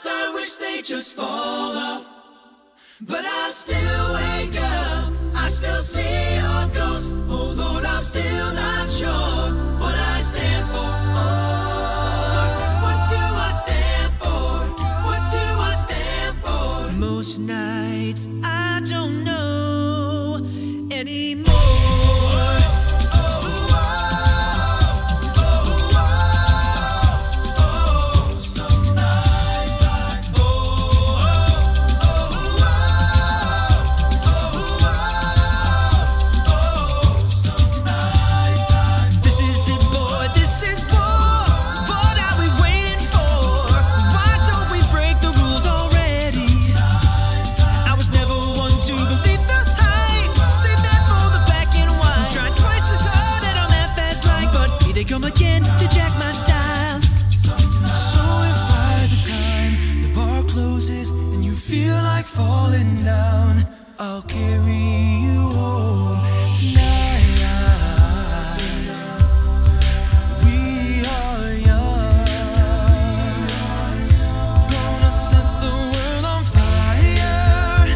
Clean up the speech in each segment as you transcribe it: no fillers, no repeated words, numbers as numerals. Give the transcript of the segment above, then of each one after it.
nights I wish they just fall off, but I still wake up, I still see your ghost. Oh Lord, I'm still not sure what I stand for. Oh, what do I stand for? What do I stand for? Most nights I don't know anymore. Come again to jack my style. So if by the time the bar closes and you feel like falling down, I'll carry you home tonight. We are young, gonna set the world on fire.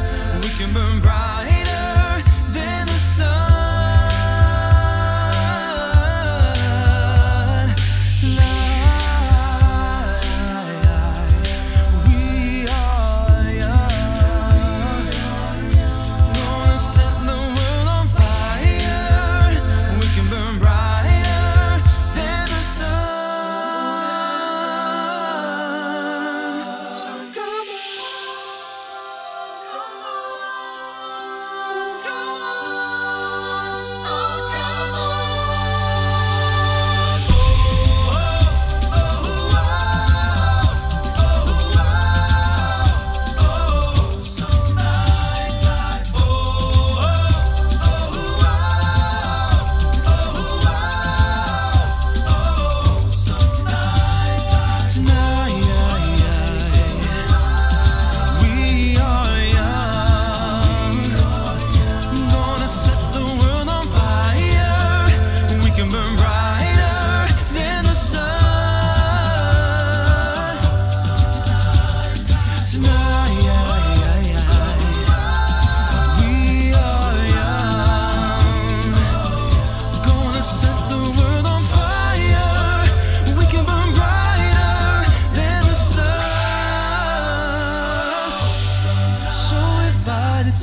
We can burn brighter than the sun.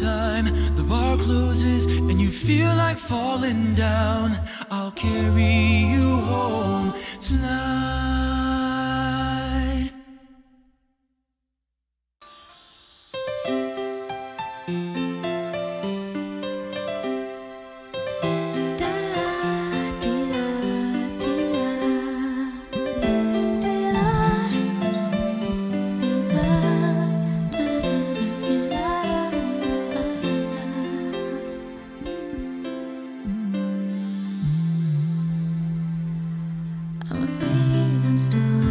Time the bar closes and you feel like falling down, I'll carry you home tonight. I'm afraid I'm stuck.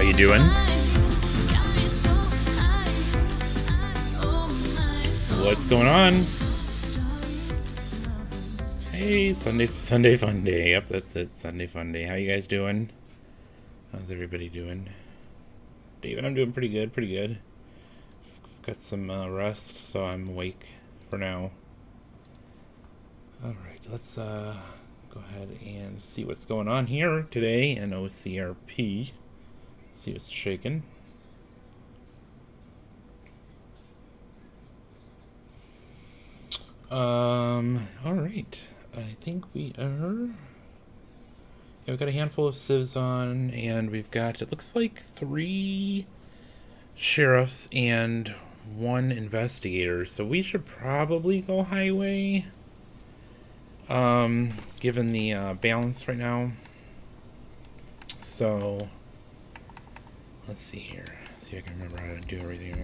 you doing? What's going on? Hey, Sunday fun day. Yep, that's it. Sunday fun day. How you guys doing? How's everybody doing? David, I'm doing pretty good. Pretty good. Got some rest, so I'm awake for now. All right, let's go ahead and see what's going on here today in OCRP. See what's shaking. All right. I think we are. Yeah, we've got a handful of civs on, and we've got, it looks like 3 sheriffs and 1 investigator. So we should probably go highway, given the balance right now. So let's see here. See if I can remember how to do everything.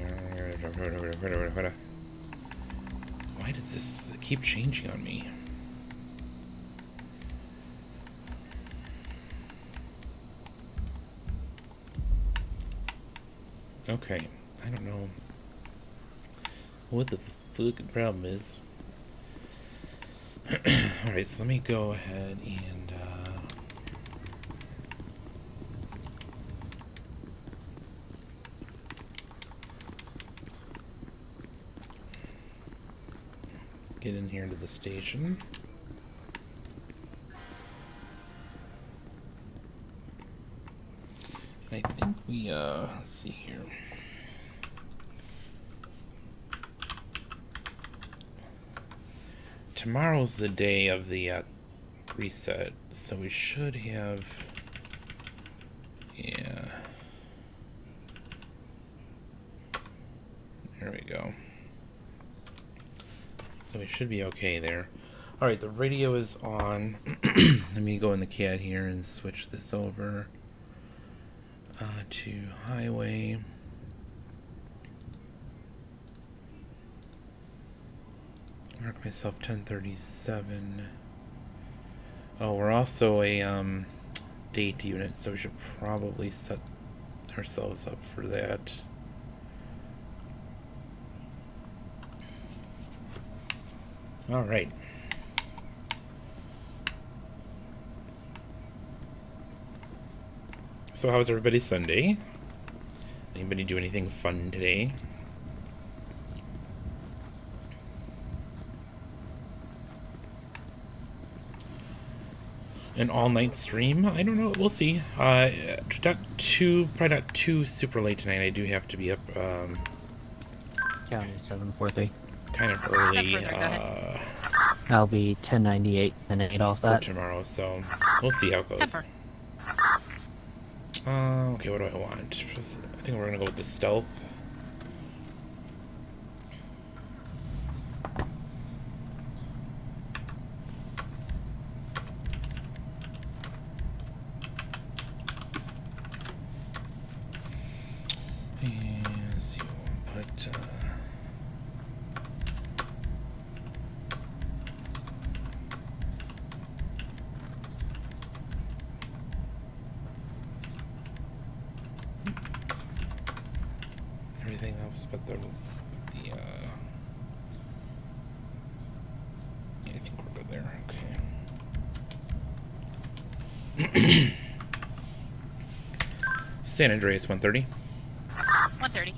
Why does this keep changing on me? Okay, I don't know what the fucking problem is. Alright, so let me go ahead and get in here to the station. And I think we, let's see here. Tomorrow's the day of the reset, so we should have, yeah. There we go. So we should be okay there. Alright, the radio is on. Let me go in the CAD here and switch this over to highway. Mark myself 1037. Oh, we're also a date unit, so we should probably set ourselves up for that. All right. So how was everybody's Sunday? Anybody do anything fun today? An all-night stream? I don't know. We'll see. Probably not too super late tonight. I do have to be up. County 743. Kind of early. I'll be 1098 and 8 off that. For tomorrow, so we'll see how it goes. Okay, what do I want? I think we're gonna go with the stealth. And let's see, we'll put everything else but the yeah, I think we're good there. Okay. San Andreas 130. 130.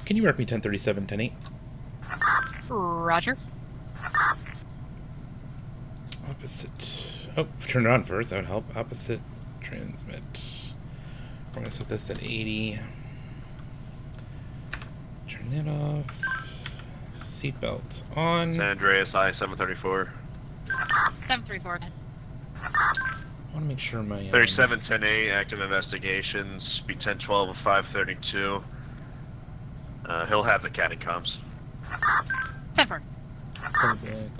Can you mark me 1037, 108? Roger. Opposite. Oh, turn it on first. That would help. Opposite transmit. We're gonna set this at 80. Turn that off. Seatbelt on. San Andreas I-734. 734. I want to make sure my 37 10-8, active investigations, speed 1012 of 532. He'll have the catting comms. 10-4. playback.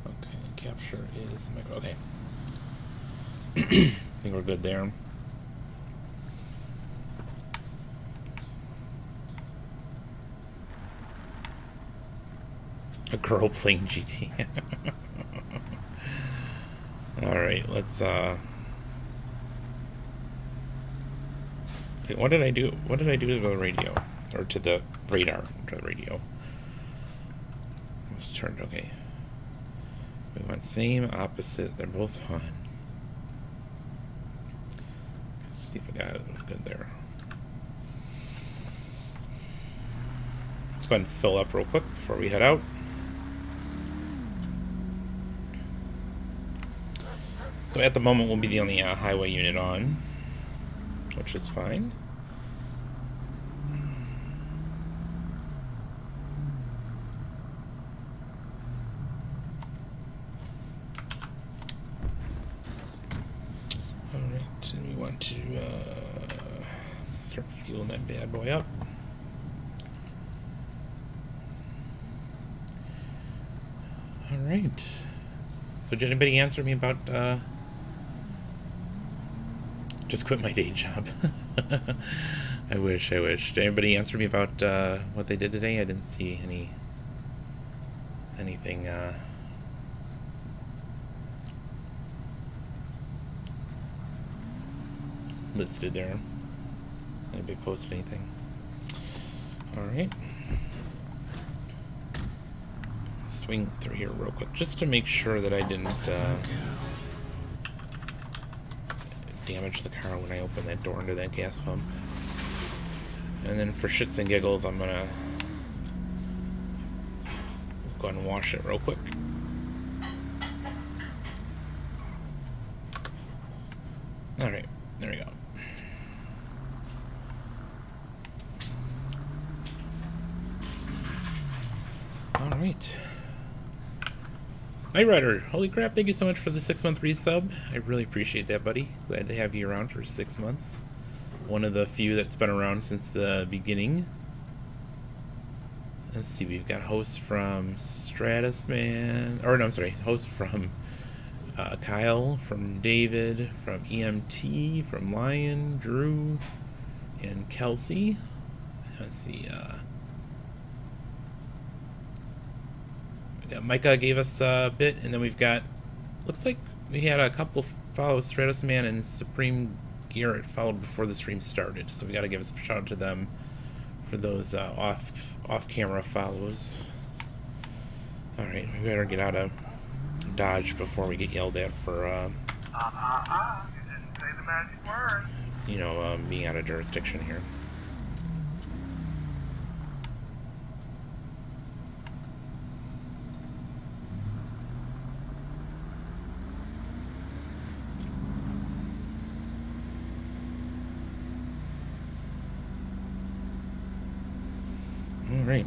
Okay, capture is okay. I think we're good there. A girl playing GTA. Alright, let's Okay, what did I do? What did I do to the radio? Or to the radar? To the radio. Let's turn, okay. We want same, opposite. They're both on. Let's see if I got it good there. Let's go ahead and fill up real quick before we head out. So at the moment we'll be the only highway unit on, which is fine. Alright, and we want to start fueling that bad boy up. Alright. So did anybody answer me about just quit my day job? I wish. Did anybody answer me about what they did today? I didn't see anything listed there. Anybody posted anything? Alright. Swing through here real quick just to make sure that I didn't damage the car when I open that door into that gas pump. And then for shits and giggles, I'm gonna go ahead and wash it real quick. Alright, there we go. Alright. Night Rider, holy crap, thank you so much for the 6-month resub. I really appreciate that, buddy. Glad to have you around for 6 months. One of the few that's been around since the beginning. Let's see, we've got hosts from Stratus Man, or no, I'm sorry, hosts from Kyle, from David, from EMT, from Lion, Drew, and Kelsey. Let's see, Micah gave us a bit, and then we've got, looks like we had a couple follows, Stratus Man and Supreme Garrett followed before the stream started, so we got to give a shout out to them for those off-camera follows. Alright, we better get out of Dodge before we get yelled at for, you didn't say the magic word. you know, being out of jurisdiction here. All right.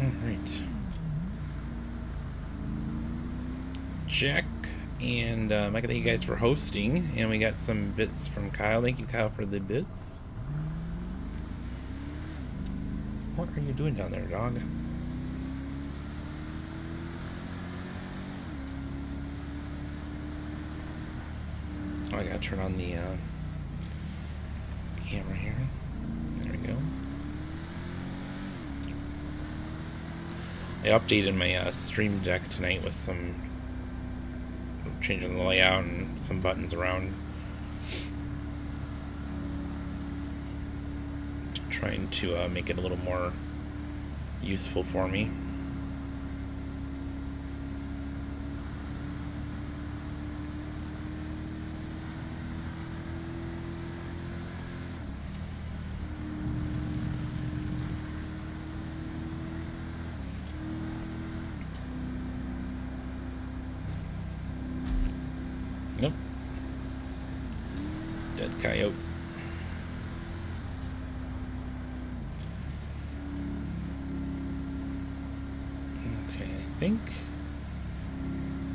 Alright. Jack and Micah, thank you guys for hosting. And we got some bits from Kyle. Thank you, Kyle, for the bits. What are you doing down there, dog? Oh, I gotta turn on the camera here. There we go. I updated my stream deck tonight with some changing the layout and some buttons around. Trying to make it a little more useful for me. Coyote. Okay, I think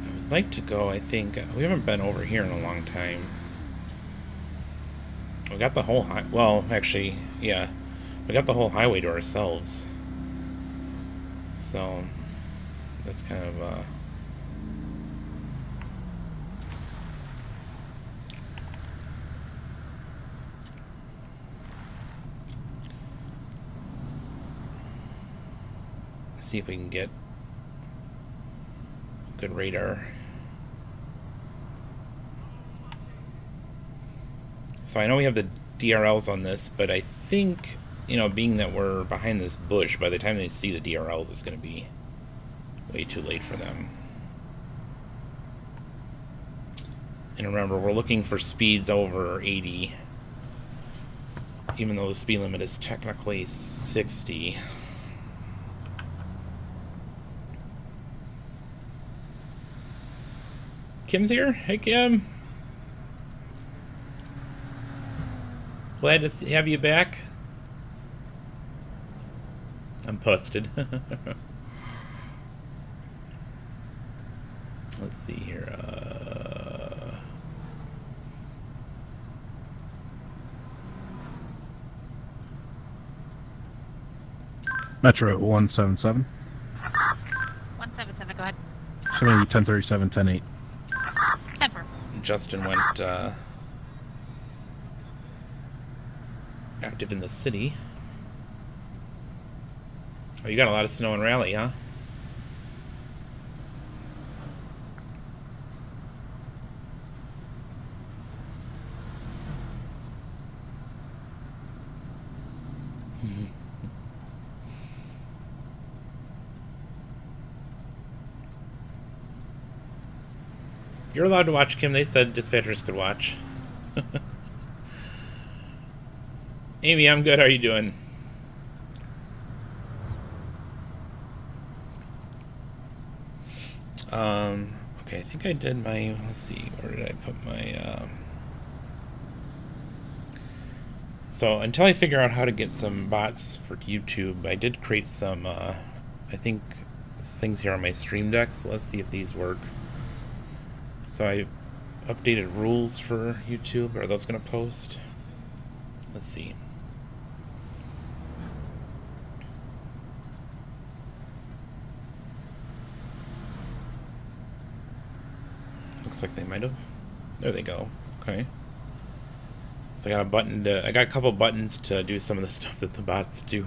I would like to go. I think we haven't been over here in a long time. We got the whole well, actually, yeah, we got the whole highway to ourselves. So that's kind of see if we can get good radar. So I know we have the DRLs on this, but I think, you know, being that we're behind this bush, by the time they see the DRLs, it's going to be way too late for them. And remember, we're looking for speeds over 80, even though the speed limit is technically 60. Kim's here. Hey, Kim. Glad to have you back. I'm posted. Let's see here. Metro 177. 177, go ahead. Somebody 1037, 108. 10-4. Justin went active in the city. Oh, you got a lot of snow in Raleigh, huh? You're allowed to watch, Kim. They said dispatchers could watch. Amy, I'm good. How are you doing? Okay, I think I did my, let's see, where did I put my, so until I figure out how to get some bots for YouTube, I did create some, I think, things here on my stream deck, so let's see if these work. So I updated rules for YouTube. Are those going to post? Let's see. Looks like they might have. There they go. Okay. So I got a button to. I got a couple buttons to do some of the stuff that the bots do,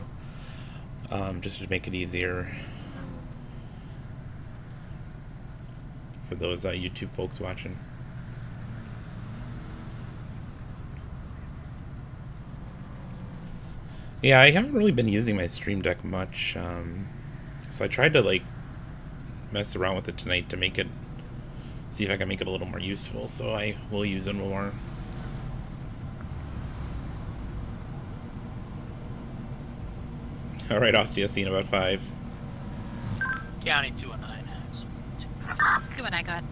just to make it easier for those YouTube folks watching. Yeah, I haven't really been using my Stream Deck much, so I tried to like mess around with it tonight to make it, see if I can make it a little more useful, so I will use it more. Alright, Ostia, see you in about 5. County 219. 219, go ahead.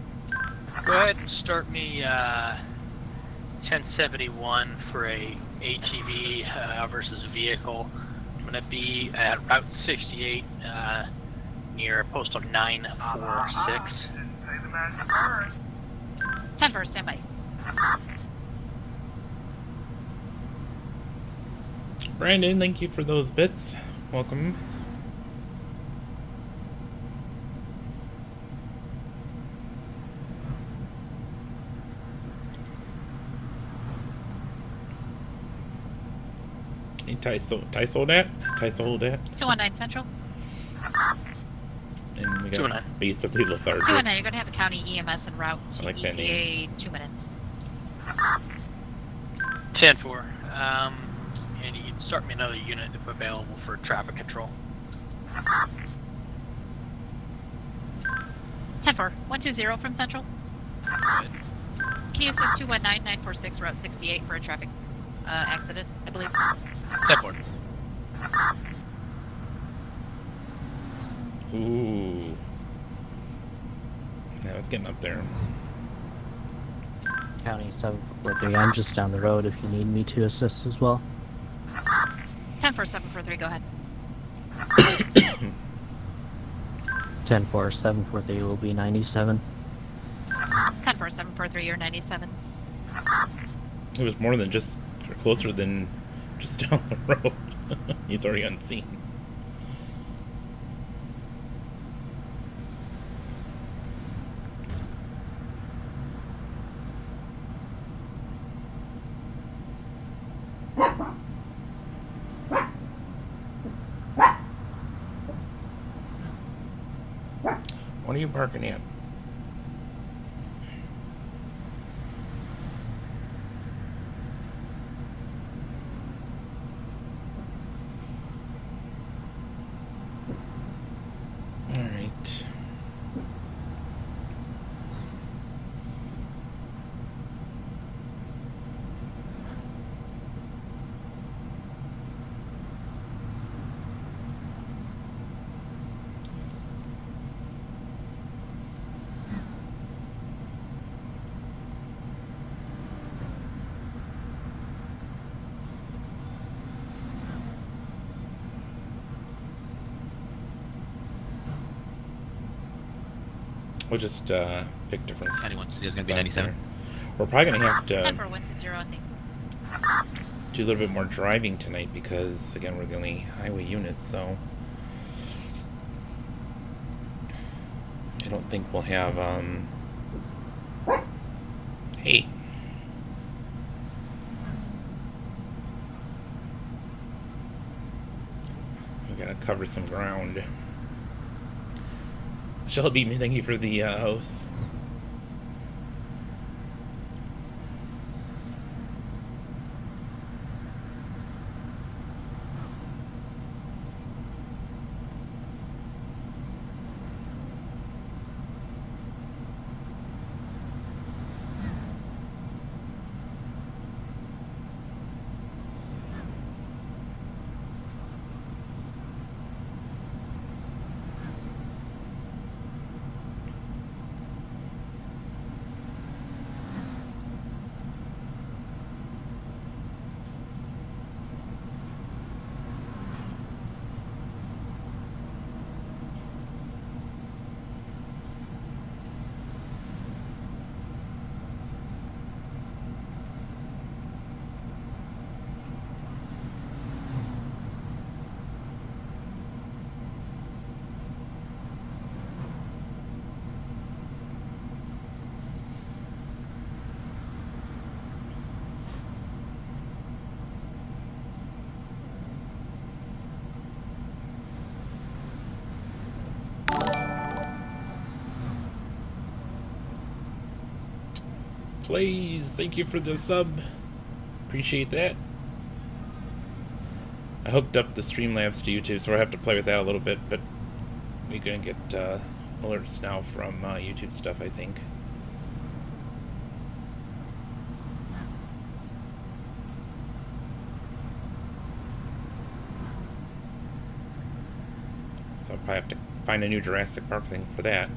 Go ahead and start me 1071 for a ATV versus vehicle. I'm going to be at Route 68 near postal 946. 10-4, stand by. Brandon, thank you for those bits. Welcome. Hey, Tyso that? 219 Central. And we got 219. basically lethargic. 219, you're going to have a county EMS en route to I like that ETA 2 minutes. 10-4. And you can start me another unit if available for traffic control. 10-4, 120 from Central. Can you assist 219-946 Route 68 for a traffic accident, I believe? 10-4. Ooh. Yeah, it's getting up there. County 743. I'm just down the road if you need me to assist as well. 10-4-743, go ahead. 10-4-743 will be 97. 10-4-743, you're 97. It was more than just, or closer than just down the road. He's already on scene. What are you barking at? All right. We'll just pick different. 91 is going to be spots 97. there. We're probably going to have to 10-4-1-2-0, I think. do a little bit more driving tonight because, again, we're the only highway unit, so I don't think we'll have, hey. We gotta cover some ground. Shelby, thank you for the host. Please, thank you for the sub. Appreciate that. I hooked up the Streamlabs to YouTube, so I have to play with that a little bit, but we're gonna get alerts now from YouTube stuff, I think. So I'll probably have to find a new Jurassic Park thing for that.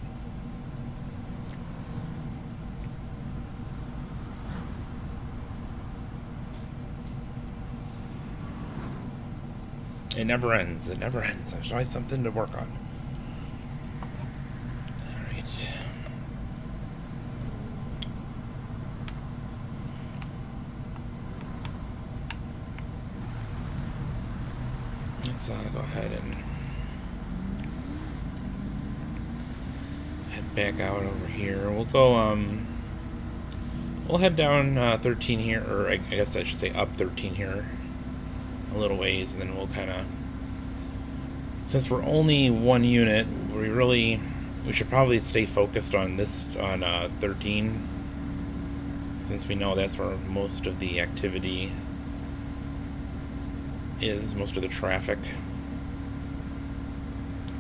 It never ends. It never ends. There's always something to work on. Alright. Let's go ahead and head back out over here. We'll go, we'll head down 13 here, or I guess I should say up 13 here. A little ways, and then we'll kind of, since we're only one unit, we should probably stay focused on this, on 13, since we know that's where most of the activity is, most of the traffic.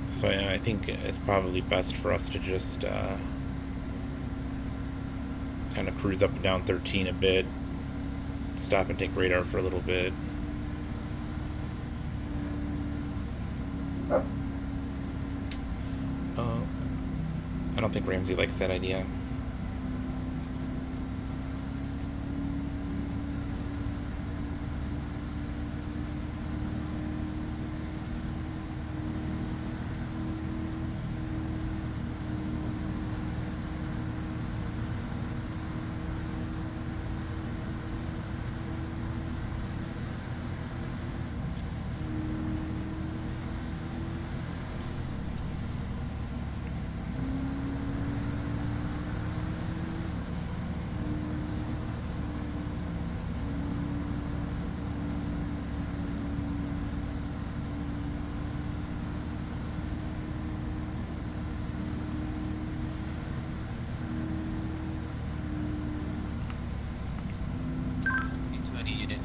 So yeah, I think it's probably best for us to just kind of cruise up and down 13 a bit, stop and take radar for a little bit. I don't think Ramsey likes that idea.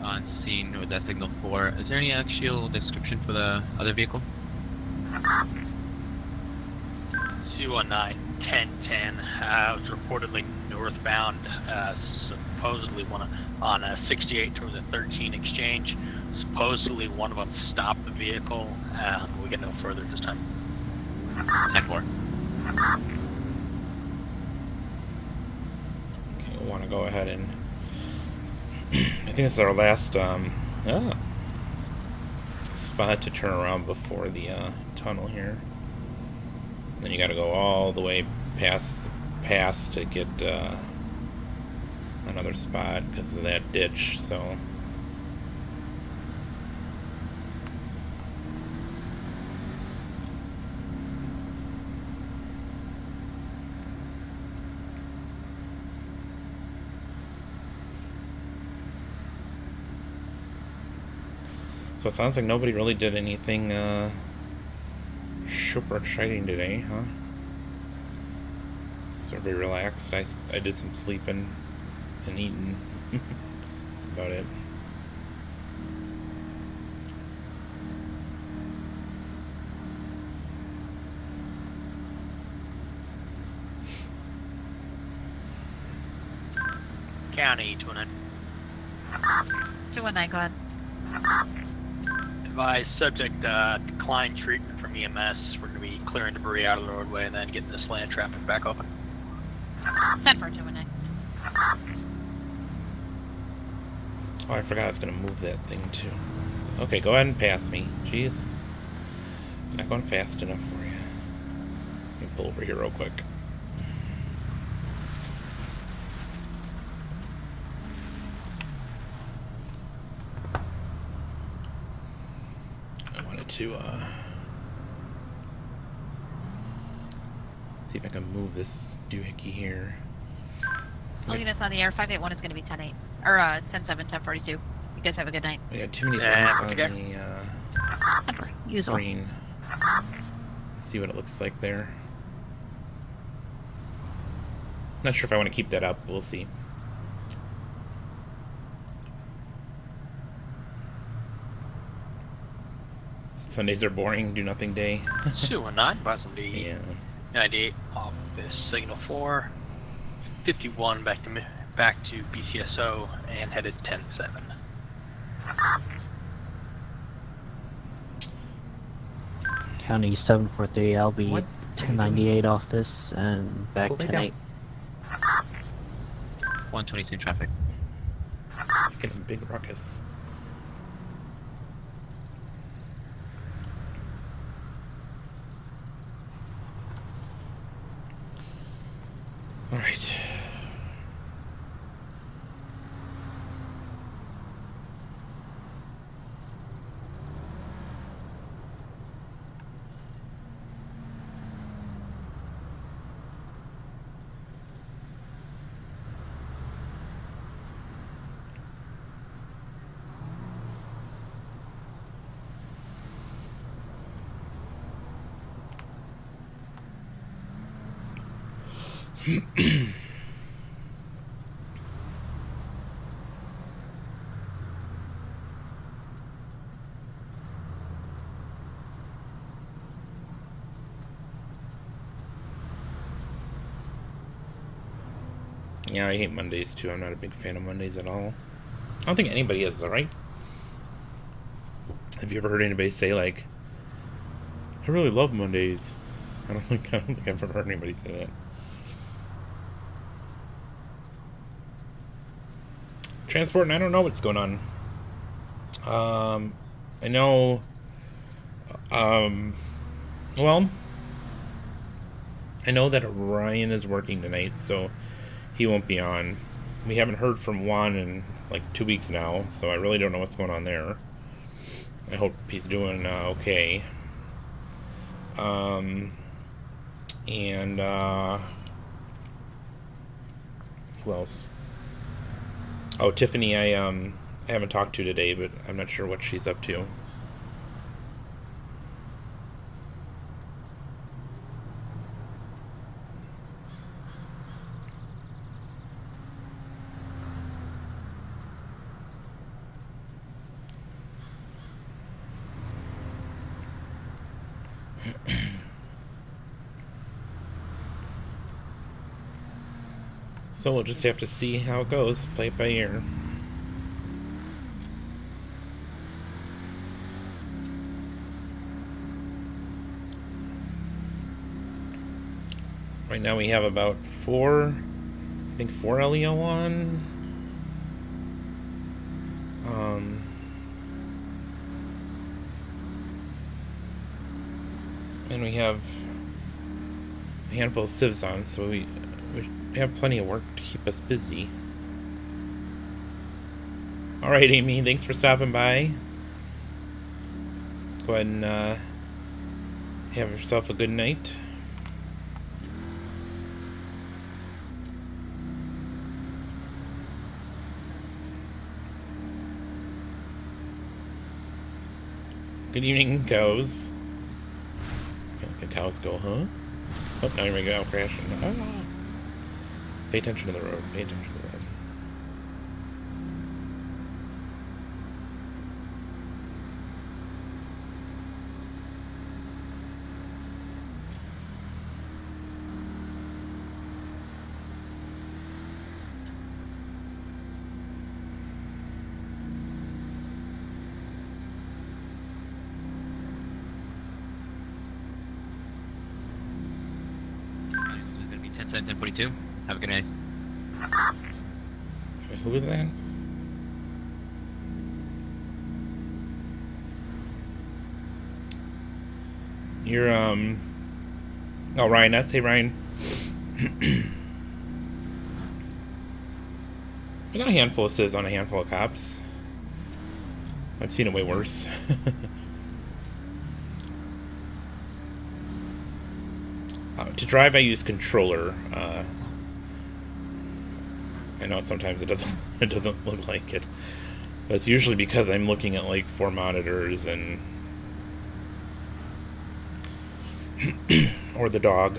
on scene with that signal 4. Is there any actual description for the other vehicle? 219-1010 was reportedly northbound, supposedly on a 68 towards a 13 exchange. Supposedly one of them stopped the vehicle. We get no further this time. 10-4. Okay, we'll want to go ahead and... I think this is our last spot to turn around before the tunnel here. And then you got to go all the way past to get another spot because of that ditch. So it sounds like nobody really did anything super exciting today, huh? So everybody relaxed. I did some sleeping and eating. That's about it. County 219. 219, go ahead. Advised subject declined treatment from EMS. We're going to be clearing debris out of the roadway and then getting this land traffic back open. 10 for 219. Oh, I forgot I was going to move that thing too. Okay, go ahead and pass me. Jeez. I'm not going fast enough for you. Let me pull over here real quick. I wanted to see if I can move this doohickey here. Units on the air, 581 is going to be 10-8. Or 10-7, 10-42. You guys have a good night. We got too many things on the screen. Let's see what it looks like there. Not sure if I want to keep that up. We'll see. Sundays are boring. Do nothing day. 219, possibly. Yeah. 98 off this signal 4. 51 back to BCSO and headed 10-7. County 743, I'll be 1098 off this and back 10-8. 122 traffic. Making a big ruckus. All right. Yeah, I hate Mondays too. I'm not a big fan of Mondays at all. I don't think anybody is, right? Have you ever heard anybody say like, I really love Mondays? I don't think I've ever heard anybody say that. Transport, and I don't know what's going on. I know, well, I know that Ryan is working tonight, so he won't be on. We haven't heard from Juan in like 2 weeks now, so I really don't know what's going on there. I hope he's doing okay. And who else? Oh, Tiffany, I haven't talked to today, but I'm not sure what she's up to. So we'll just have to see how it goes, play it by ear. Right now we have about four LEO on. And we have a handful of civs on, so we have plenty of work to keep us busy. Alright, Amy, thanks for stopping by. Go ahead and have yourself a good night. Good evening, cows. The cows go, huh? Oh, now we go crashing. Ah. Pay attention to the road. Pay attention to the road. It's gonna be 10-10-42. Have a good night. Who is that? You're, oh, Ryan, I say Ryan. I got a handful of civs on a handful of cops. I've seen it way worse. To drive, I use controller. I know sometimes it doesn't look like it, but it's usually because I'm looking at like 4 monitors and or the dog.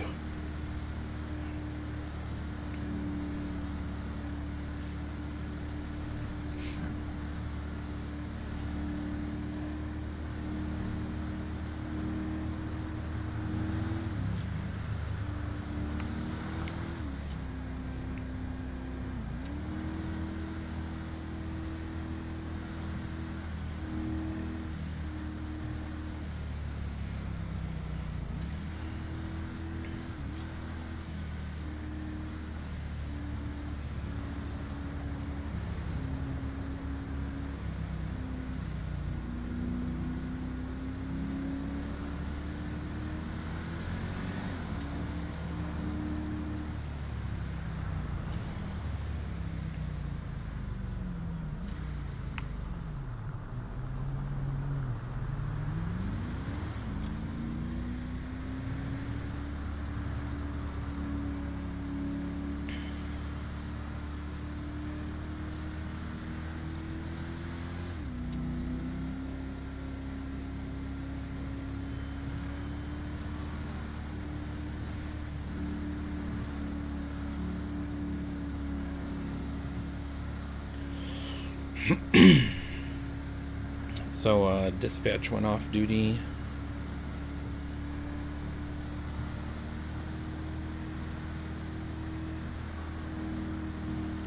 So, dispatch went off duty.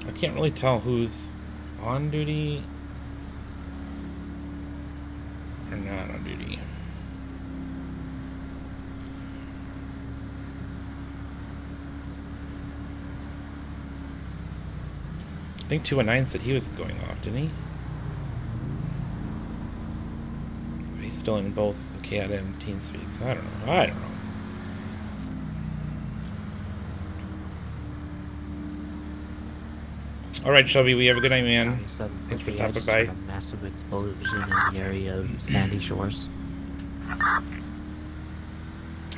I can't really tell who's on duty or not on duty. I think 219 said he was going off, didn't he? He's still in both the CAD and TeamSpeak, so I don't know. I don't know. Alright, Shelby, we have a good night, man. Thanks for stopping by. A massive explosion in the area of Sandy Shores.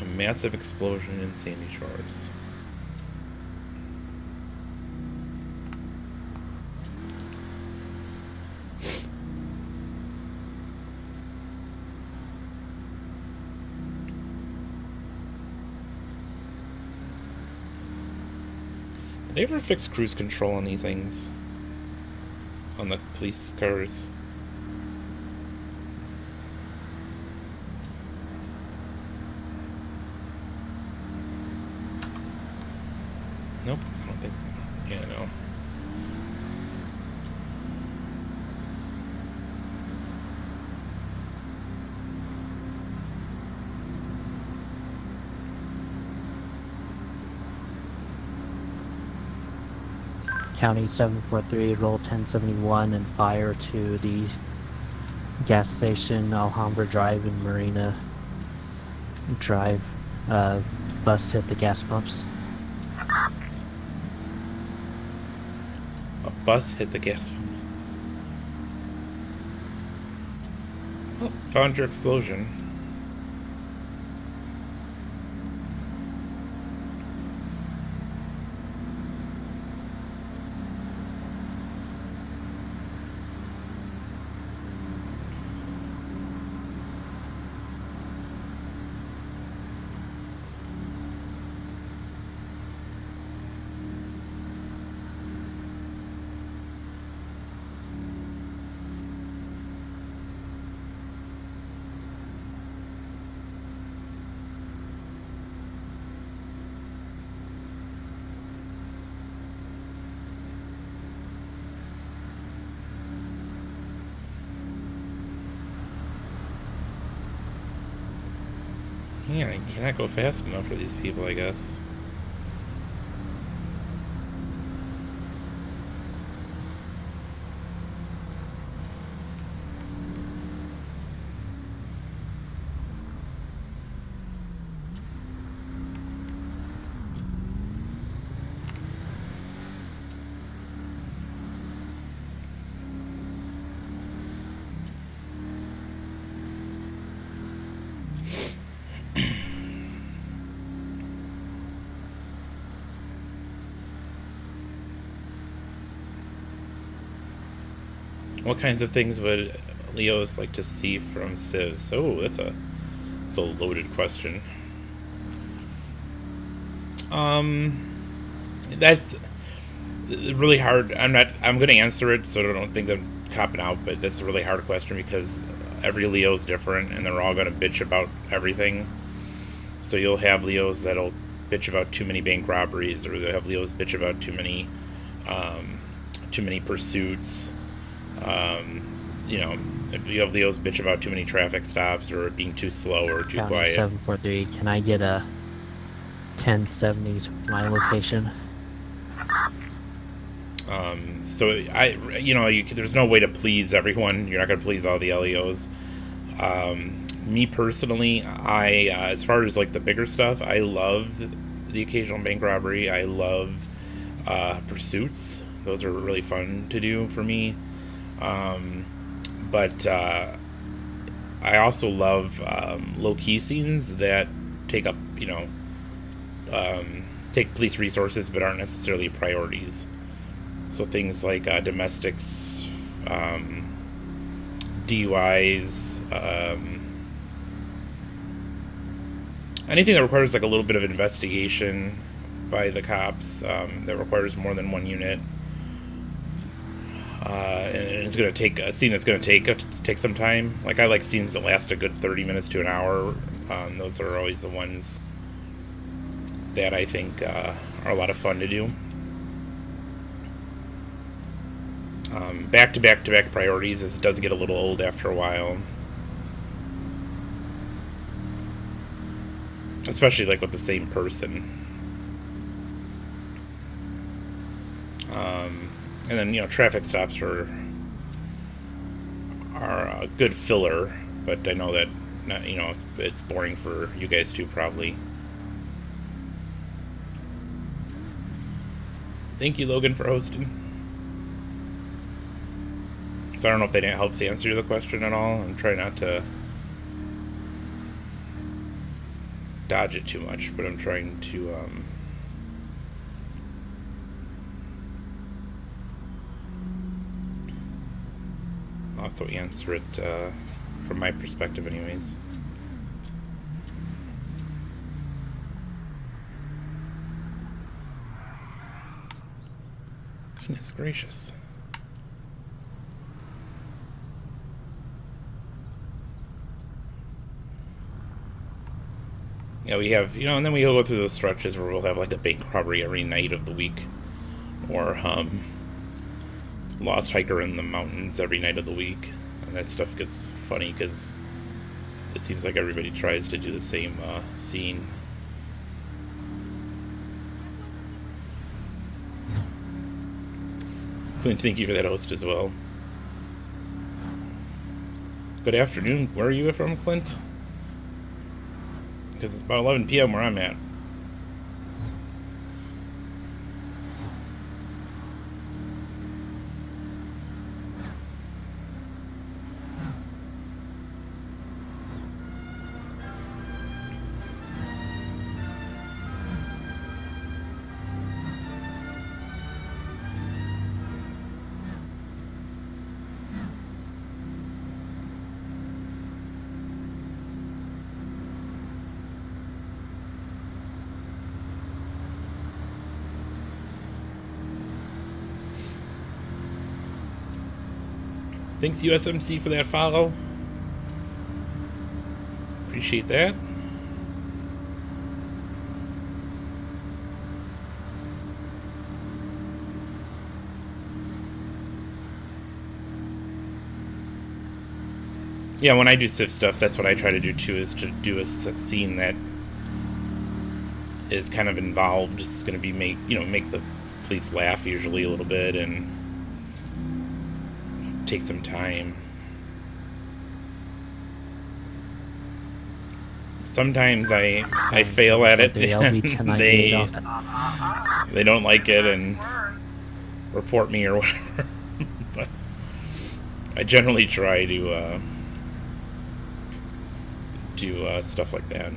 A massive explosion in Sandy Shores. Did they ever fix cruise control on these things? On the police cars? Nope, I don't think so. Yeah, no. County 743, roll 1071 and fire to the gas station, Alhambra Drive and Marina Drive. Bus hit the gas pumps. A bus hit the gas pumps. Oh, found your explosion. Yeah, I cannot go fast enough for these people, I guess. What kinds of things would Leos like to see from civs? Oh, that's a loaded question. That's really hard. I'm going to answer it, so I don't think I'm copping out, but that's a really hard question because every Leo is different, and they're all going to bitch about everything. So you'll have Leos that'll bitch about too many bank robberies, or they'll have Leos bitch about too many pursuits. You know, if you have Leos bitch about too many traffic stops or being too slow or too quiet. 743, can I get a 1070 to my location? So there's no way to please everyone. You're not going to please all the LEOs. Me personally, as far as like the bigger stuff, I love the occasional bank robbery. I love pursuits. Those are really fun to do for me. But I also love low-key scenes that take up, take police resources but aren't necessarily priorities. So things like domestics, DUIs, anything that requires like a little bit of investigation by the cops, that requires more than one unit. And it's going to take a scene that's going to take some time. Like, I like scenes that last a good 30 minutes to an hour. Those are always the ones that I think are a lot of fun to do. Back-to-back-to-back priorities, as it does get a little old after a while. Especially, like, with the same person. And then, traffic stops are a good filler, but I know that, it's boring for you guys too, probably. Thank you, Logan, for hosting. So I don't know if that helps answer the question at all. I'm trying not to dodge it too much, but I'm trying to, also answer it from my perspective anyways. Goodness gracious. Yeah, we have, and then we'll go through those stretches where we'll have like a bank robbery every night of the week, or lost hiker in the mountains every night of the week, and that stuff gets funny because it seems like everybody tries to do the same scene. Clint, thank you for that host as well. Good afternoon. Where are you from, Clint? Because it's about 11 p.m. where I'm at. Thanks, USMC, for that follow. Appreciate that. Yeah, when I do Civ stuff, that's what I try to do too, is to do a scene that is kind of involved. It's going to be make the police laugh usually a little bit and take some time. Sometimes I fail at it and they don't like it and report me or whatever. But I generally try to do stuff like that.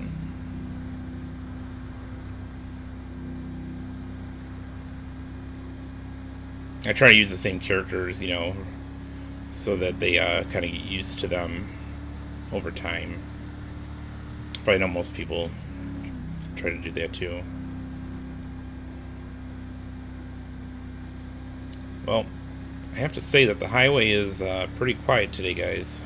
I try to use the same characters, you know, so that they kind of get used to them over time. Probably know most people try to do that too. Well, I have to say that the highway is pretty quiet today, guys.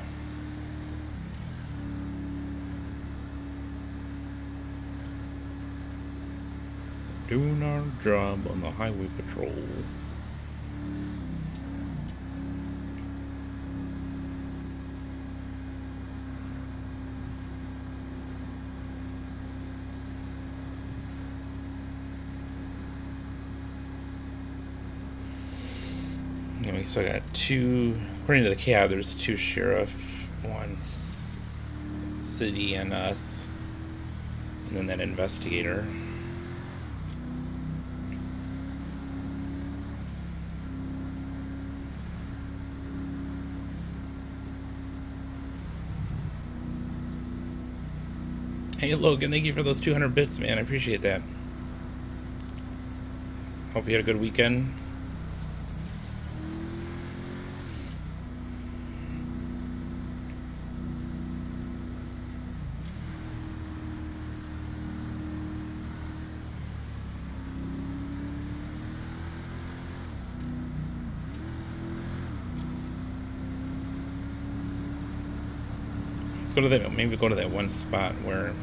Doing our job on the highway patrol. Okay, so I got two, according to the CAV, there's two sheriff, one city and us, and then that investigator. Hey Logan, thank you for those 200 bits, man. I appreciate that. Hope you had a good weekend. Let's go to that, maybe go to that one spot where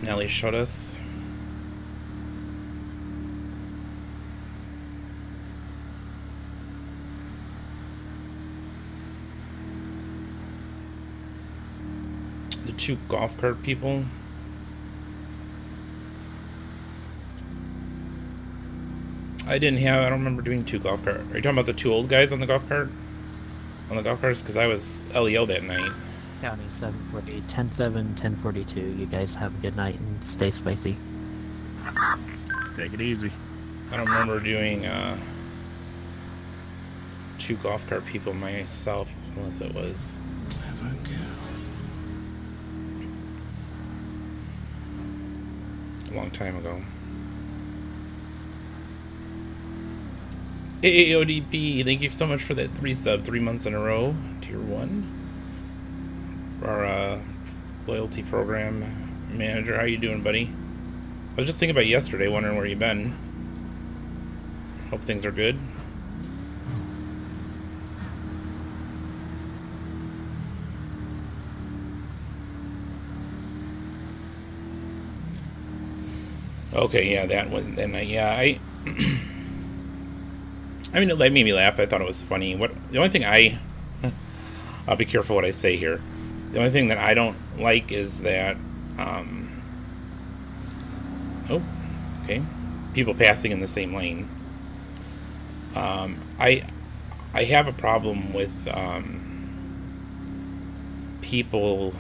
Nelly showed us. The two golf cart people. I don't remember doing two golf cart. Are you talking about the two old guys on the golf cart? On the golf carts? Because I was LEO that night. County 740, 10-7, 1042. You guys have a good night and stay spicy. Take it easy. I don't remember doing two golf cart people myself, unless it was. A long time ago. AODP, thank you so much for that 3 months in a row. Tier 1. Our loyalty program manager. How you doing, buddy? I was just thinking about yesterday, wondering where you've been. Hope things are good. Okay, yeah, that wasn't that night. Yeah, I mean, it made me laugh. I thought it was funny. The only thing I'll be careful what I say here. The only thing that I don't like is that, oh, okay, people passing in the same lane. I have a problem with people.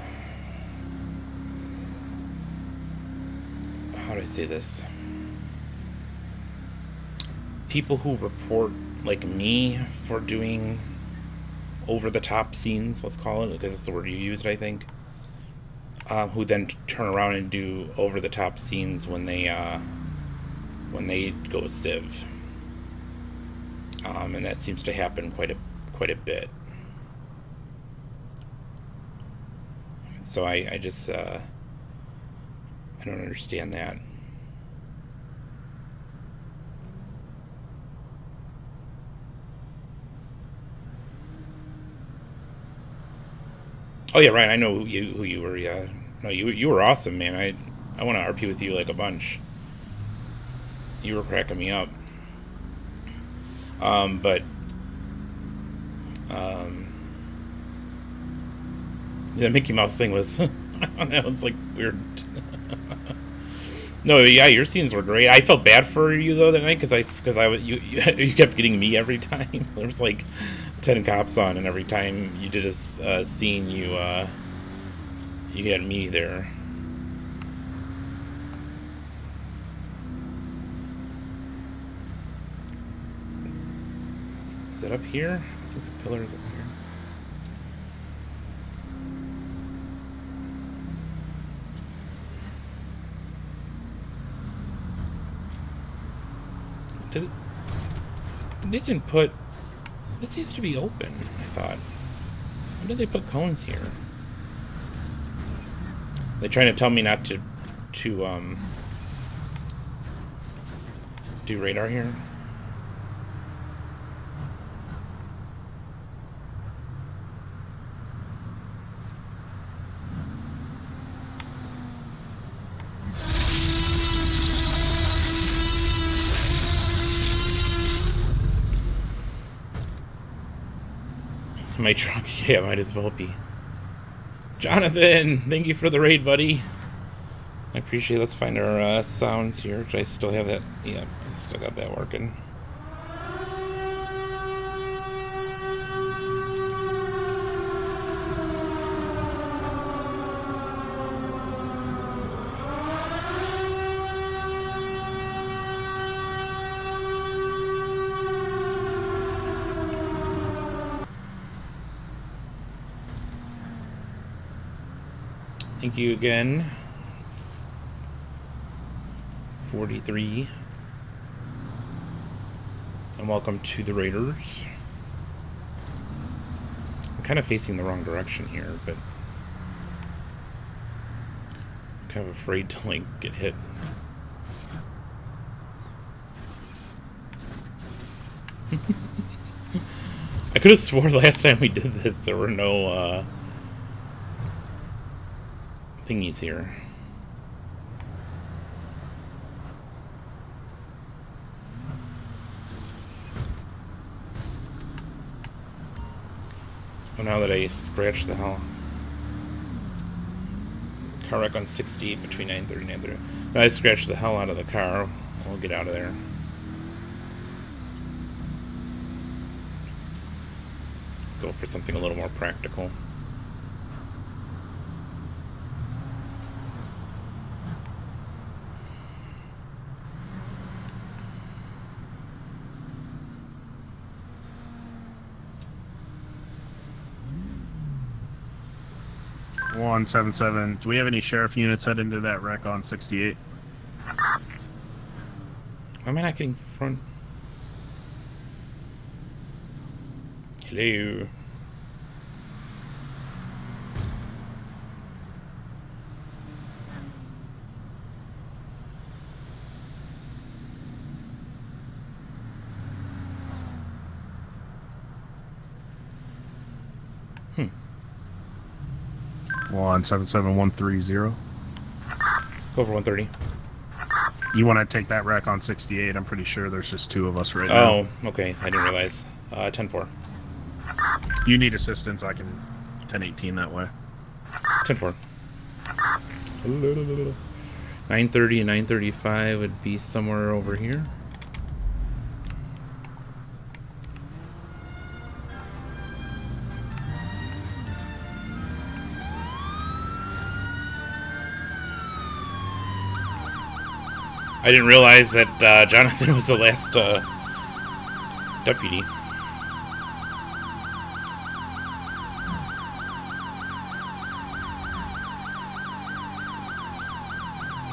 How do I say this? People who report like me for doing over-the-top scenes, let's call it, because it's the word you used, I think. Who then turn around and do over-the-top scenes when they go civ. And that seems to happen quite a bit. So I just I don't understand that. Oh yeah, Ryan, I know who you were. Yeah, no, you were awesome, man. I want to RP with you like a bunch. You were cracking me up. But the Mickey Mouse thing was that was like weird. No, yeah, your scenes were great. I felt bad for you though that night because you kept getting me every time. There was like 10 cops on, and every time you did a scene, you had me there. Is it up here? I think the pillar is up here. They didn't put... This used to be open, I thought. When did they put cones here? They're trying to tell me not to do radar here. My truck, yeah, might as well be. Jonathan, thank you for the raid, buddy. I appreciate it. Let's find our sounds here. I still have that. Yeah, I still got that working. Thank you again. 43. And welcome to the Raiders. I'm kind of facing the wrong direction here, but I'm kind of afraid to like get hit. I could have swore last time we did this there were no thingies here. Well, now that I scratched the hell. Car wreck on 68 between 9:30 and 9:30. Now I scratched the hell out of the car. We'll get out of there. Go for something a little more practical. One 177. Do we have any sheriff units heading to that wreck on 68? Why am I not getting front? Hello. Hmm. 177130. Go for 130. You want to take that wreck on 68? I'm pretty sure there's just two of us right now. Oh, okay. I didn't realize. 10-4. You need assistance, I can 1018 that way. 10-4. 930 and 935 would be somewhere over here. I didn't realize that Jonathan was the last deputy.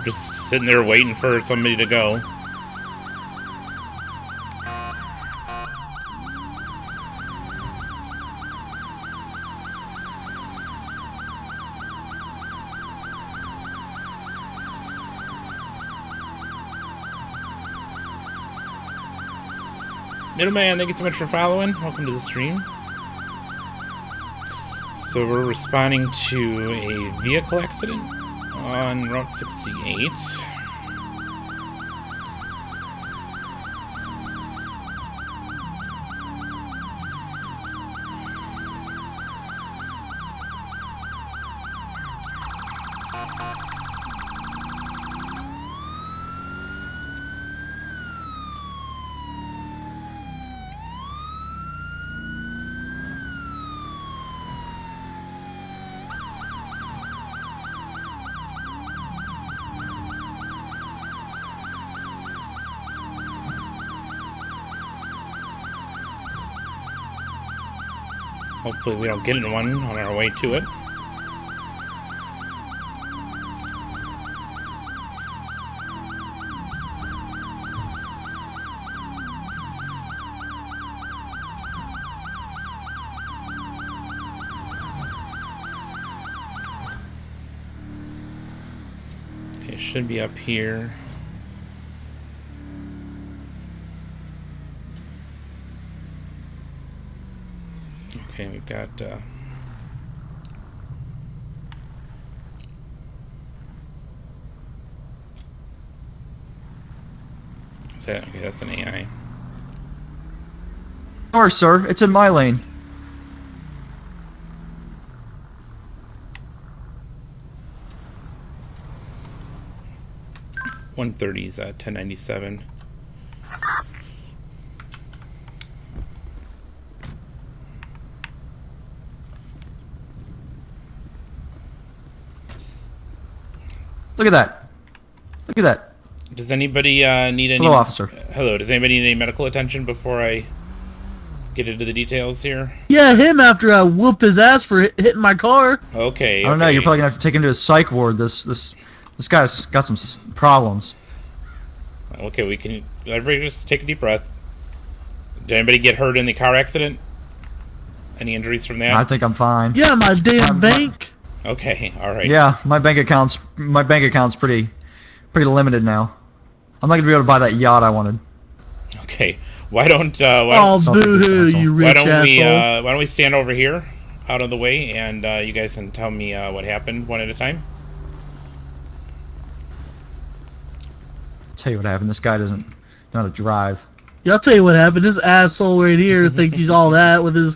Just sitting there waiting for somebody to go. Middleman, thank you so much for following. Welcome to the stream. So we're responding to a vehicle accident on Route 68. Hopefully we don't get in one on our way to it. Okay, it should be up here. Okay, we've got is that okay? That's an AI. Or sir, it's in my lane. $130's 1097. Look at that. Look at that. Does anybody need any... Hello, officer. Hello, does anybody need any medical attention before I get into the details here? Yeah, him after I whooped his ass for hitting my car. Okay, I don't know, you're probably gonna have to take him to a psych ward. This guy's got some problems. Okay, we can... Everybody just take a deep breath. Did anybody get hurt in the car accident? Any injuries from that? I think I'm fine. Yeah, my damn bank. Okay, all right. Yeah, my bank account's pretty limited now. I'm not gonna be able to buy that yacht I wanted. Okay, why don't boo-hoo, you rich asshole. why don't we stand over here, out of the way, and you guys can tell me what happened one at a time. Tell you what happened. This guy doesn't know how to drive. Yeah, I'll tell you what happened. This asshole right here thinks he's all that with his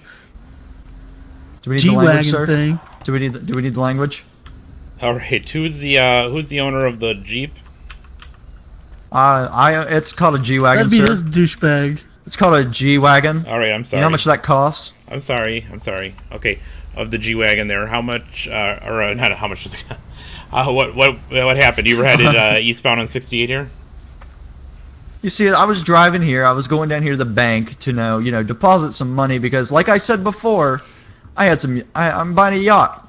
G-Wagon thing. Do we need the language? All right. Who's the owner of the Jeep? It's called a G-Wagon, That'd be sir. this douchebag. It's called a G-Wagon. All right. I'm sorry. You know how much that costs? I'm sorry. Okay. Of the G-Wagon there, how much? Not how much? What happened? You were headed eastbound on 68 here. You see, I was driving here. I was going down here to the bank to deposit some money because, like I said before, I'm buying a yacht.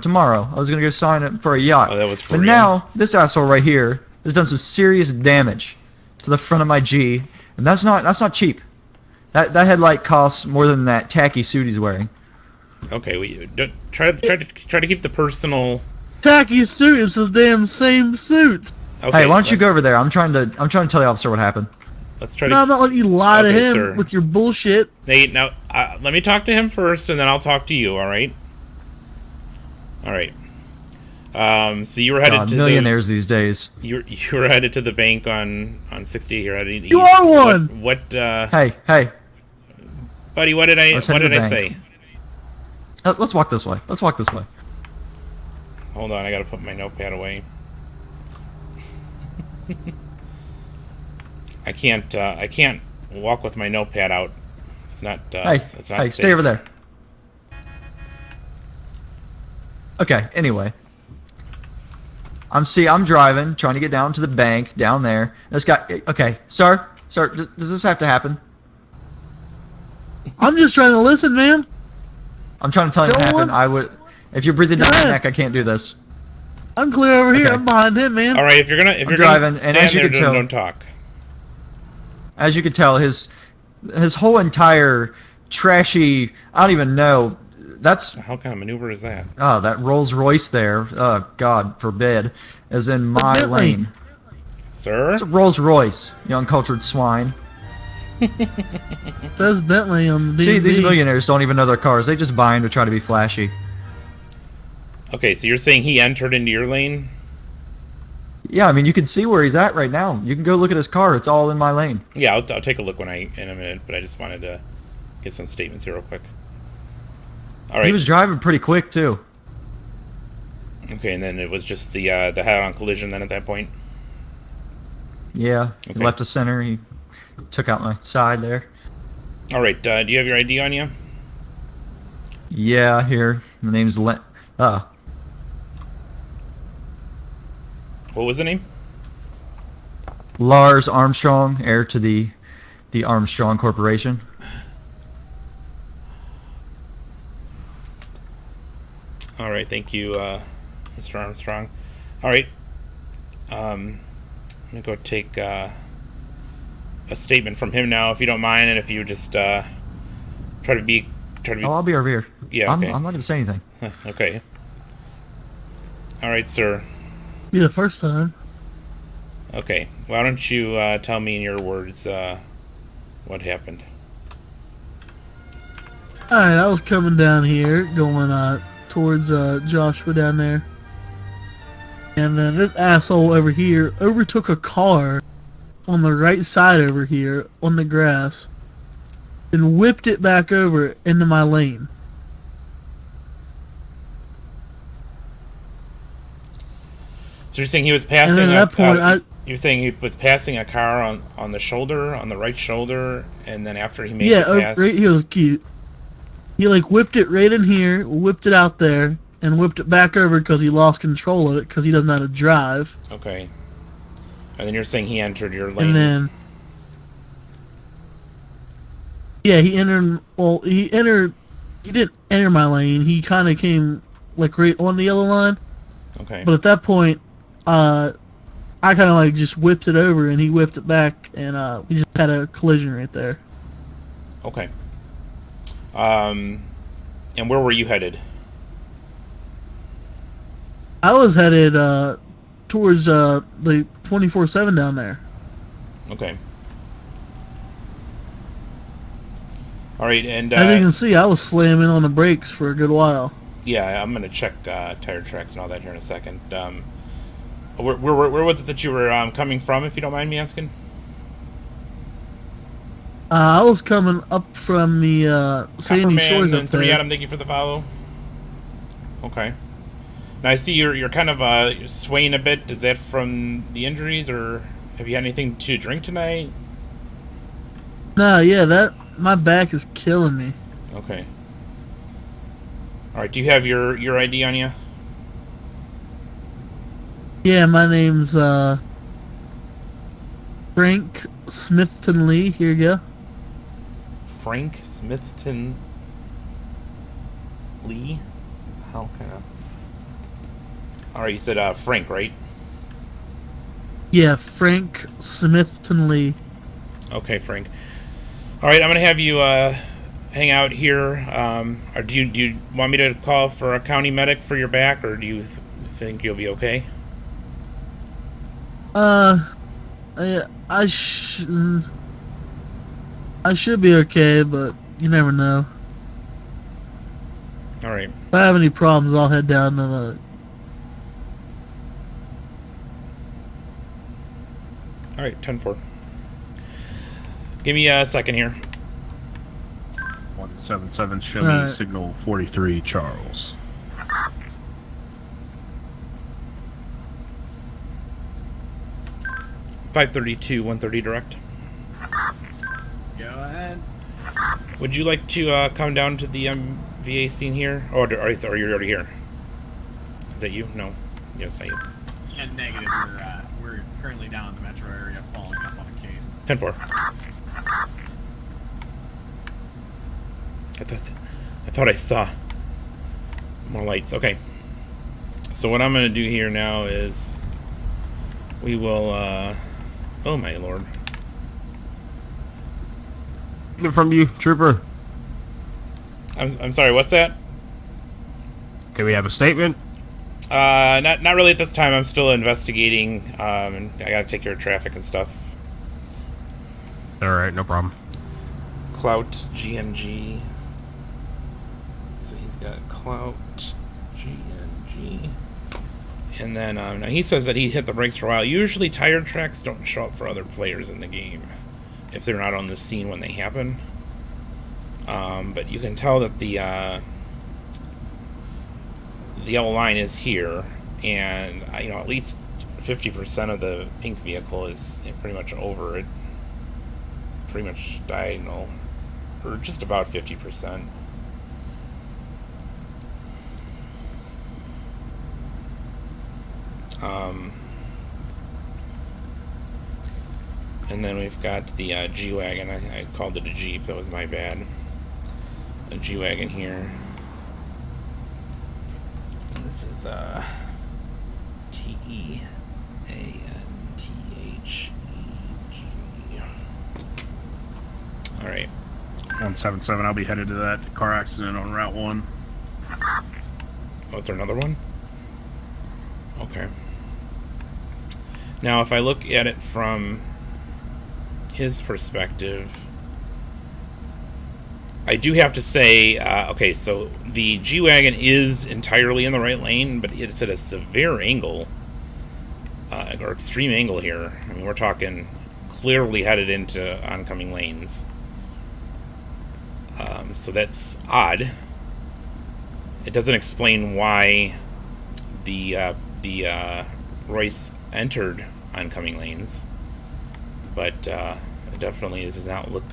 Tomorrow I was gonna go sign up for a yacht. Oh, that was for But real? now this asshole right here has done some serious damage to the front of my G, and that's not cheap. That headlight costs more than that tacky suit he's wearing. Okay, we try to keep the personal. Tacky suit. It's the damn same suit. Okay, Hey, why don't you go over there? I'm trying to tell the officer what happened. Let's try No, to. I'm not letting you lie to him sir. with your bullshit. Nate, now let me talk to him first, and then I'll talk to you. All right. All right. So you were headed to millionaires these days. You were headed to the bank on 68. You're headed. You are one. What? Hey, buddy, what did I say? Let's walk this way. Hold on, I gotta put my notepad away. I can't walk with my notepad out. It's not. It's not hey, safe. stay over there. Okay. Anyway, I'm driving, trying to get down to the bank down there. This guy. Okay, sir, does this have to happen? I'm just trying to listen, man. I'm trying to tell you what happened. I would. If you're breathing down my neck, I can't do this. I'm clear over here. I'm behind him, man. All right, if you're driving, and as you can tell, don't talk. As you can tell, his whole entire trashy. I don't even know. That's how kind of maneuver is that? Oh, that Rolls Royce there. Oh, God forbid, is in my lane. Sir? It's a Rolls Royce, you uncultured swine. Says Bentley on the See, these millionaires don't even know their cars. They just buy them to try to be flashy. Okay, so you're saying he entered into your lane? Yeah, I mean, you can see where he's at right now. You can go look at his car. It's all in my lane. Yeah, I'll take a look in a minute, but I just wanted to get some statements here real quick. All right. He was driving pretty quick, too. Okay, and then it was just the head-on collision then at that point? Yeah, okay. He left the center. He took out my side there. All right, do you have your ID on you? Yeah, here. The name's What was the name? Lars Armstrong, heir to the Armstrong Corporation. All right, thank you, Mr. Armstrong. All right, I'm gonna go take a statement from him now, if you don't mind, and if you just try to be. Oh, I'll be over here. Yeah, okay. I'm not gonna say anything. Okay. All right, sir. Be the first time. Okay. Why don't you tell me in your words what happened? Alright, I was coming down here, going towards Joshua down there. And then this asshole over here overtook a car on the right side over here on the grass and whipped it back over into my lane. So you're saying he was passing? And at that point, you're saying he was passing a car on the shoulder, on the right shoulder, and then after he made the pass, right, he was cute. He like whipped it right in here, whipped it out there, and whipped it back over because he lost control of it because he doesn't know how to drive. Okay. And then you're saying he entered your lane. And then, yeah, he entered. Well, he entered. He didn't enter my lane. He kind of came like right on the yellow line. Okay. But at that point, I kind of like just whipped it over, and he whipped it back, and we just had a collision right there. Okay. And where were you headed? I was headed towards the 24/7 down there. Okay. All right, and as you can see, I was slamming on the brakes for a good while. Yeah, I'm gonna check tire tracks and all that here in a second. Where was it that you were coming from, if you don't mind me asking? I was coming up from the Sandy Shores up there. Adam, thank you for the follow. Okay. Now I see you're kind of swaying a bit. Is that from the injuries, or have you had anything to drink tonight? No, yeah, my back is killing me. Okay. All right. Do you have your ID on you? Yeah, my name's Frank Smithton Lee. Here you go. Frank Smithton Lee? How kind of? All right, you said Frank, right? Yeah, Frank Smithton Lee. Okay, Frank. All right, I'm gonna have you hang out here. Or do you want me to call for a county medic for your back, or do you think you'll be okay? I should be okay, but you never know. All right. If I have any problems, I'll head down to the. All right, 10-4. Give me a second here. 177 Chevy, signal 43, Charles. .532, 130 direct. Go ahead. Would you like to come down to the VA scene here? Or you're already here? Is that you? No. Yes, not you. And negative, we're currently down in the metro area following up on a case. 10-4. I thought I saw more lights. Okay. So what I'm going to do here now is we will, oh my lord. From you, trooper. I'm sorry, what's that? Can we have a statement? Not really at this time. I'm still investigating, and I gotta take care of traffic and stuff. Alright, no problem. Clout, GMG. So he's got Clout, GMG. And then, now he says that he hit the brakes for a while. Usually tire tracks don't show up for other players in the game if they're not on the scene when they happen. But you can tell that the yellow line is here, and you know, at least 50% of the pink vehicle is pretty much over it. It's pretty much diagonal, or just about 50%. And then we've got the G-Wagon. I called it a Jeep, that was my bad. A G-Wagon here. This is T-E-A-N-T-H-E-G. Alright. 177, I'll be headed to that car accident on Route 1. Oh, is there another one? Okay. Now, if I look at it from his perspective, I do have to say, okay, so the G-Wagon is entirely in the right lane, but it's at a severe angle, or extreme angle here. I mean, we're talking clearly headed into oncoming lanes. So that's odd. It doesn't explain why the Royce entered oncoming lanes, but it definitely does not look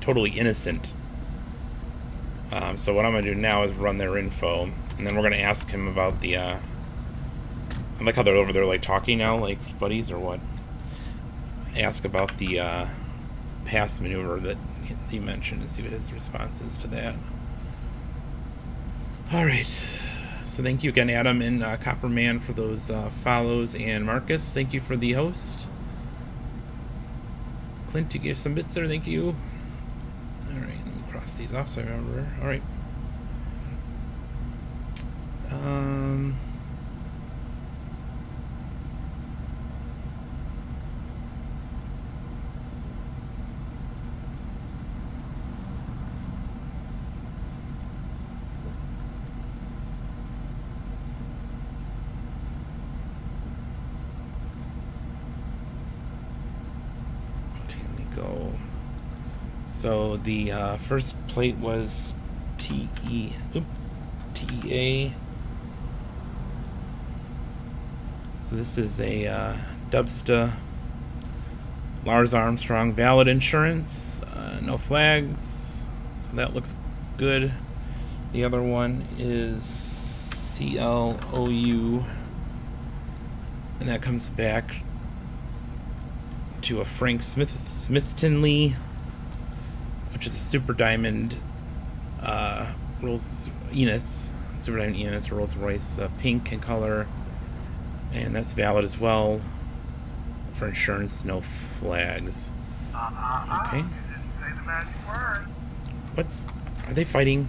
totally innocent. So what I'm going to do now is run their info, and then we're going to ask him about the, I like how they're over there, like, talking now, like buddies, or what? Ask about the pass maneuver that he mentioned, and see what his response is to that. Alright, so thank you again, Adam and Copperman, for those follows, and Marcus, thank you for the host. Clint, you gave some bits there, thank you. Alright, let me cross these off so I remember. Alright. So the first plate was TEA. So this is a Dubsta Lars Armstrong valid insurance, no flags, so that looks good. The other one is CLOU, and that comes back to a Frank Smithtonley, which is a Super Diamond Rolls Enos, Super Diamond Enos Rolls Royce, pink in color, and that's valid as well for insurance, no flags. Okay. Are they fighting?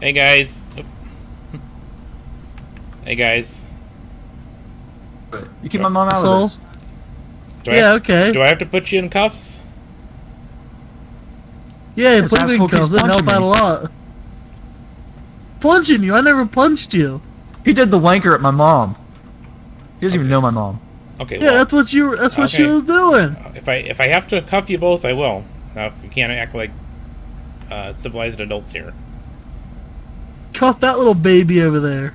Hey guys. Hey guys. You keep my mom out of this. Okay. Do I have to put you in cuffs? Yeah, put me in cuffs. That'd help out a lot. Punching you? I never punched you. He did the wanker at my mom. He doesn't even know my mom. Okay. Yeah, well, that's what you. That's what she was doing. If I have to cuff you both, I will. Now, if you can't act like civilized adults here. Cuff that little baby over there.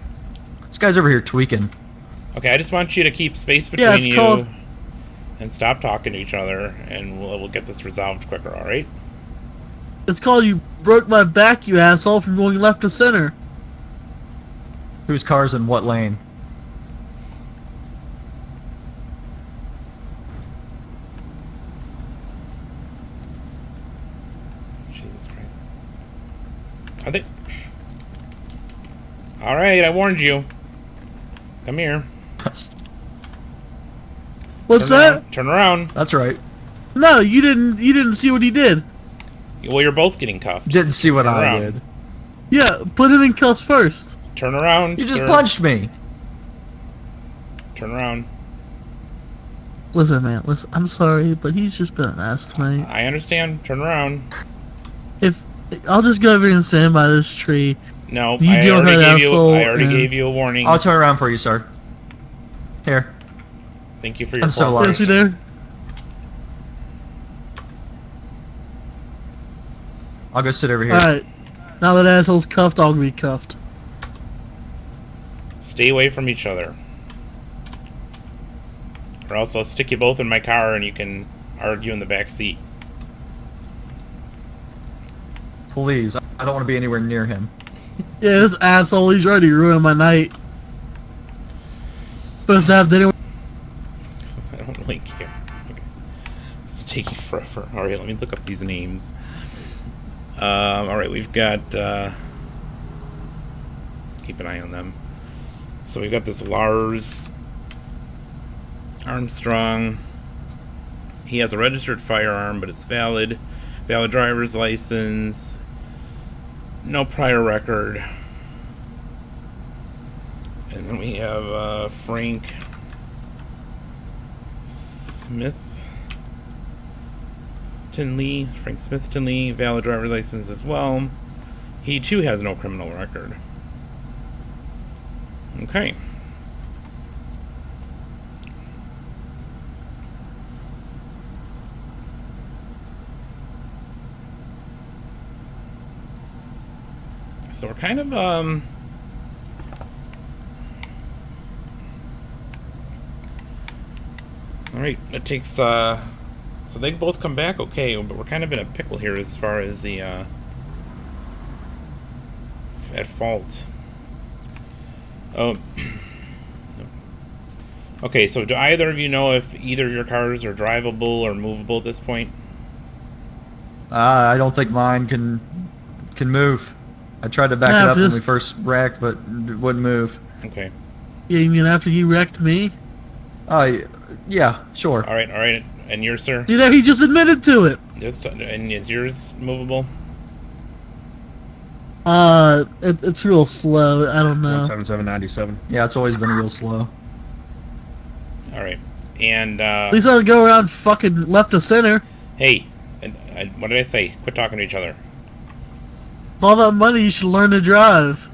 This guy's over here tweaking. Okay, I just want you to keep space between you and stop talking to each other, and we'll get this resolved quicker, alright? It's called you broke my back, you asshole, from going left to center. Whose car's in what lane? Jesus Christ. Are they... Alright, I warned you. Come here. What's that? Turn around. That's right. No, you didn't see what he did. Well, you're both getting cuffed. Didn't see what I around. did. Yeah, put him in cuffs first. Turn around. You just punched me. Turn around. Listen, man. Listen, I'm sorry, but he's just been an ass tonight. I understand. Turn around. I'll just go over and stand by this tree. No, you I already gave you a warning. I'll turn around for you, sir. Here. Thank you for your I'm still alive. Is he there? I'll go sit over here. Alright. Now that asshole's cuffed, I'll be cuffed. Stay away from each other. Or else I'll stick you both in my car and you can argue in the back seat. Please, I don't want to be anywhere near him. Yeah, this asshole, he's already ruined my night. Supposed to have dinner. I don't really care. Okay. It's taking forever. Alright, let me look up these names. Alright, we've got... keep an eye on them. So we've got this Lars Armstrong. He has a registered firearm, but it's valid. Valid driver's license. No prior record. And then we have Frank Smithton-Lee, valid driver's license as well. He too has no criminal record. Okay. So we're kind of alright, that takes so they both come back okay, but we're kind of in a pickle here as far as the at fault. Oh. Okay, so do either of you know if either of your cars are drivable or movable at this point? I don't think mine can move. I tried to back it up when we first wrecked, but it wouldn't move. Okay. Yeah, you mean after you wrecked me? Yeah, sure. Alright, alright. And yours, sir? See that? He just admitted to it. And is yours movable? It's real slow. I don't know. 17797. Yeah, it's always been real slow. Alright. And, at least I would go around fucking left to center. Hey, what did I say? Quit talking to each other. With all that money, you should learn to drive.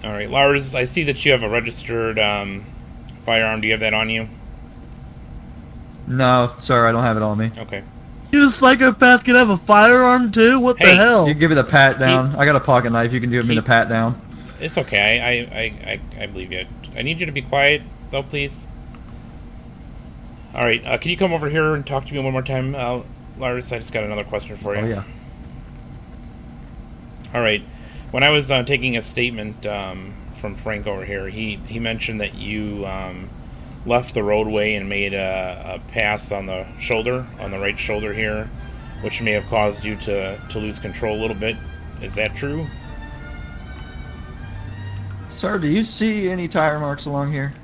Alright, Lars, I see that you have a registered, firearm. Do you have that on you? No, sir, I don't have it on me. Okay. You, the psychopath, can have a firearm too? What the hell? You can give me the pat down. I got a pocket knife. You can give me the pat down. It's okay. I believe you. I need you to be quiet, though, please. Alright, can you come over here and talk to me one more time, Lars? I just got another question for you. Oh, yeah. Alright. When I was taking a statement from Frank over here, he mentioned that you left the roadway and made a pass on the shoulder, on the right shoulder here, which may have caused you to lose control a little bit. Is that true? Sir, do you see any tire marks along here?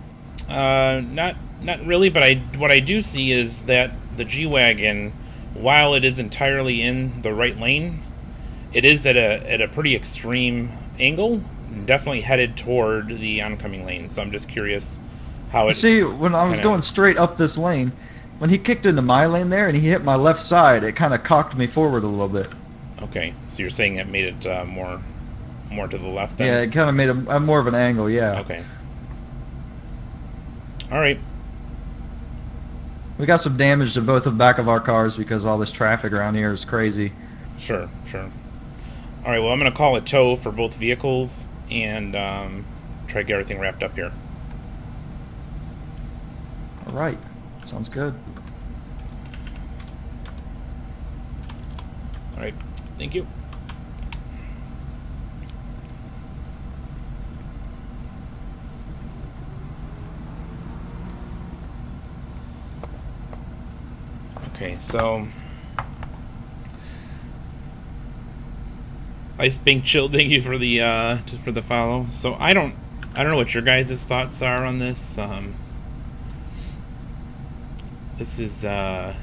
Not really, but what I do see is that the G-Wagon, while it is entirely in the right lane, it is at a pretty extreme angle, definitely headed toward the oncoming lane. So I'm just curious how it... See, when I was going straight up this lane, when he kicked into my lane there and he hit my left side, it kind of cocked me forward a little bit. Okay, so you're saying that made it more to the left then? Yeah, it kind of made a more of an angle, yeah. Okay. Alright. We got some damage to both the back of our cars because all this traffic around here is crazy. Sure. Alright, well, I'm going to call a tow for both vehicles and try to get everything wrapped up here. Alright, sounds good. Alright, thank you. Okay, so Ice Bank Chill, thank you for the follow. So I don't know what your guys' thoughts are on this. This is kind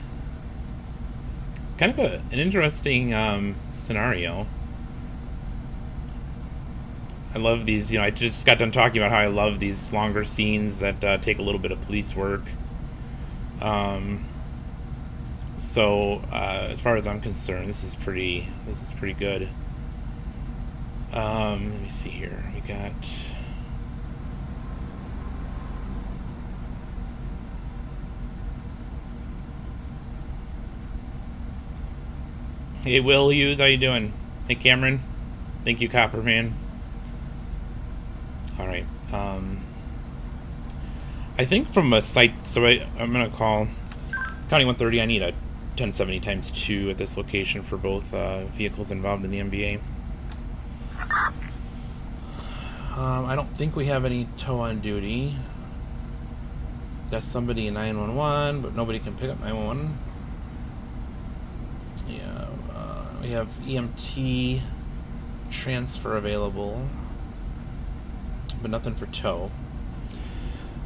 of an interesting scenario. I love these, you know, I just got done talking about how I love these longer scenes that take a little bit of police work. So as far as I'm concerned, this is pretty good. Let me see here. We got Hey Will Hughes, how you doing? Hey Cameron. Thank you, Copperman. Alright. I think from a site, so I'm gonna call County 130. I need a 1070 times 2 at this location for both vehicles involved in the MVA. I don't think we have any tow on duty. Got somebody in 911, but nobody can pick up 911. Yeah, we have EMT transfer available, but nothing for tow.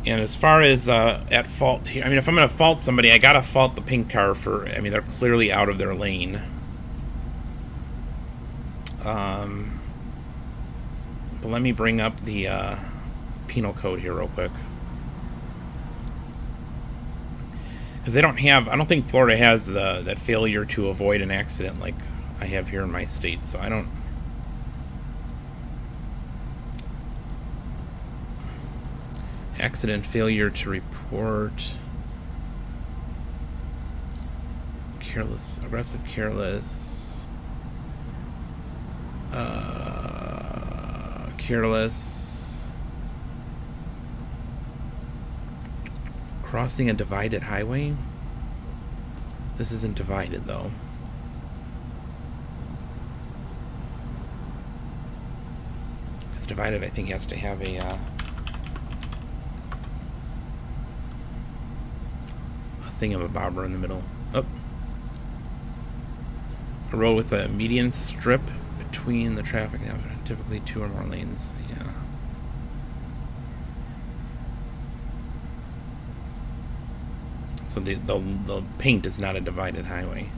And as far as at fault here, I mean, if I'm going to fault somebody, I got to fault the pink car for, I mean, they're clearly out of their lane. But let me bring up the penal code here real quick. Because they don't have, I don't think Florida has that failure to avoid an accident like I have here in my state, so I don't. Accident failure to report. Careless, aggressive, careless. Careless. Crossing a divided highway. This isn't divided though. It's divided, I think, has to have a thingamabobber in the middle. Oh. A road with a median strip between the traffic, typically 2 or more lanes. Yeah. So the paint is not a divided highway.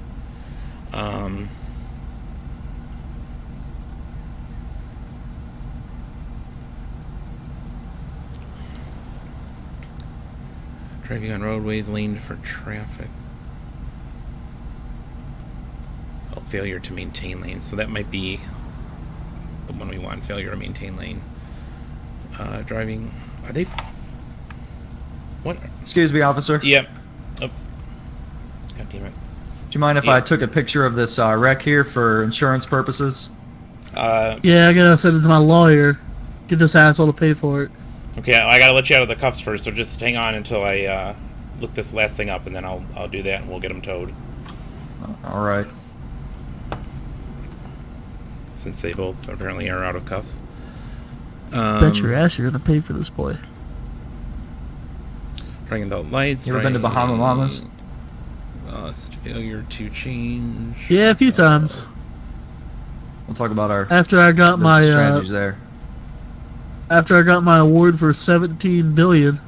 Driving on roadways laned for traffic. Oh, failure to maintain lanes. So that might be the one we want. Failure to maintain lane. Driving. Are they? What? Excuse me, officer. Yep. Oh. God damn it. Do you mind if I took a picture of this wreck here for insurance purposes? Yeah, I gotta send it to my lawyer. Get this asshole to pay for it. Okay, I gotta let you out of the cuffs first, so just hang on until I look this last thing up, and then I'll do that, and we'll get them towed. All right. Since they both apparently are out of cuffs. Bet your ass you're gonna pay for this boy. Driving without lights. You ever been to Bahama Mamas? Lost, failure to change. Yeah, a few times. We'll talk about our after I got my strategies there. After I got my award for 17 billion.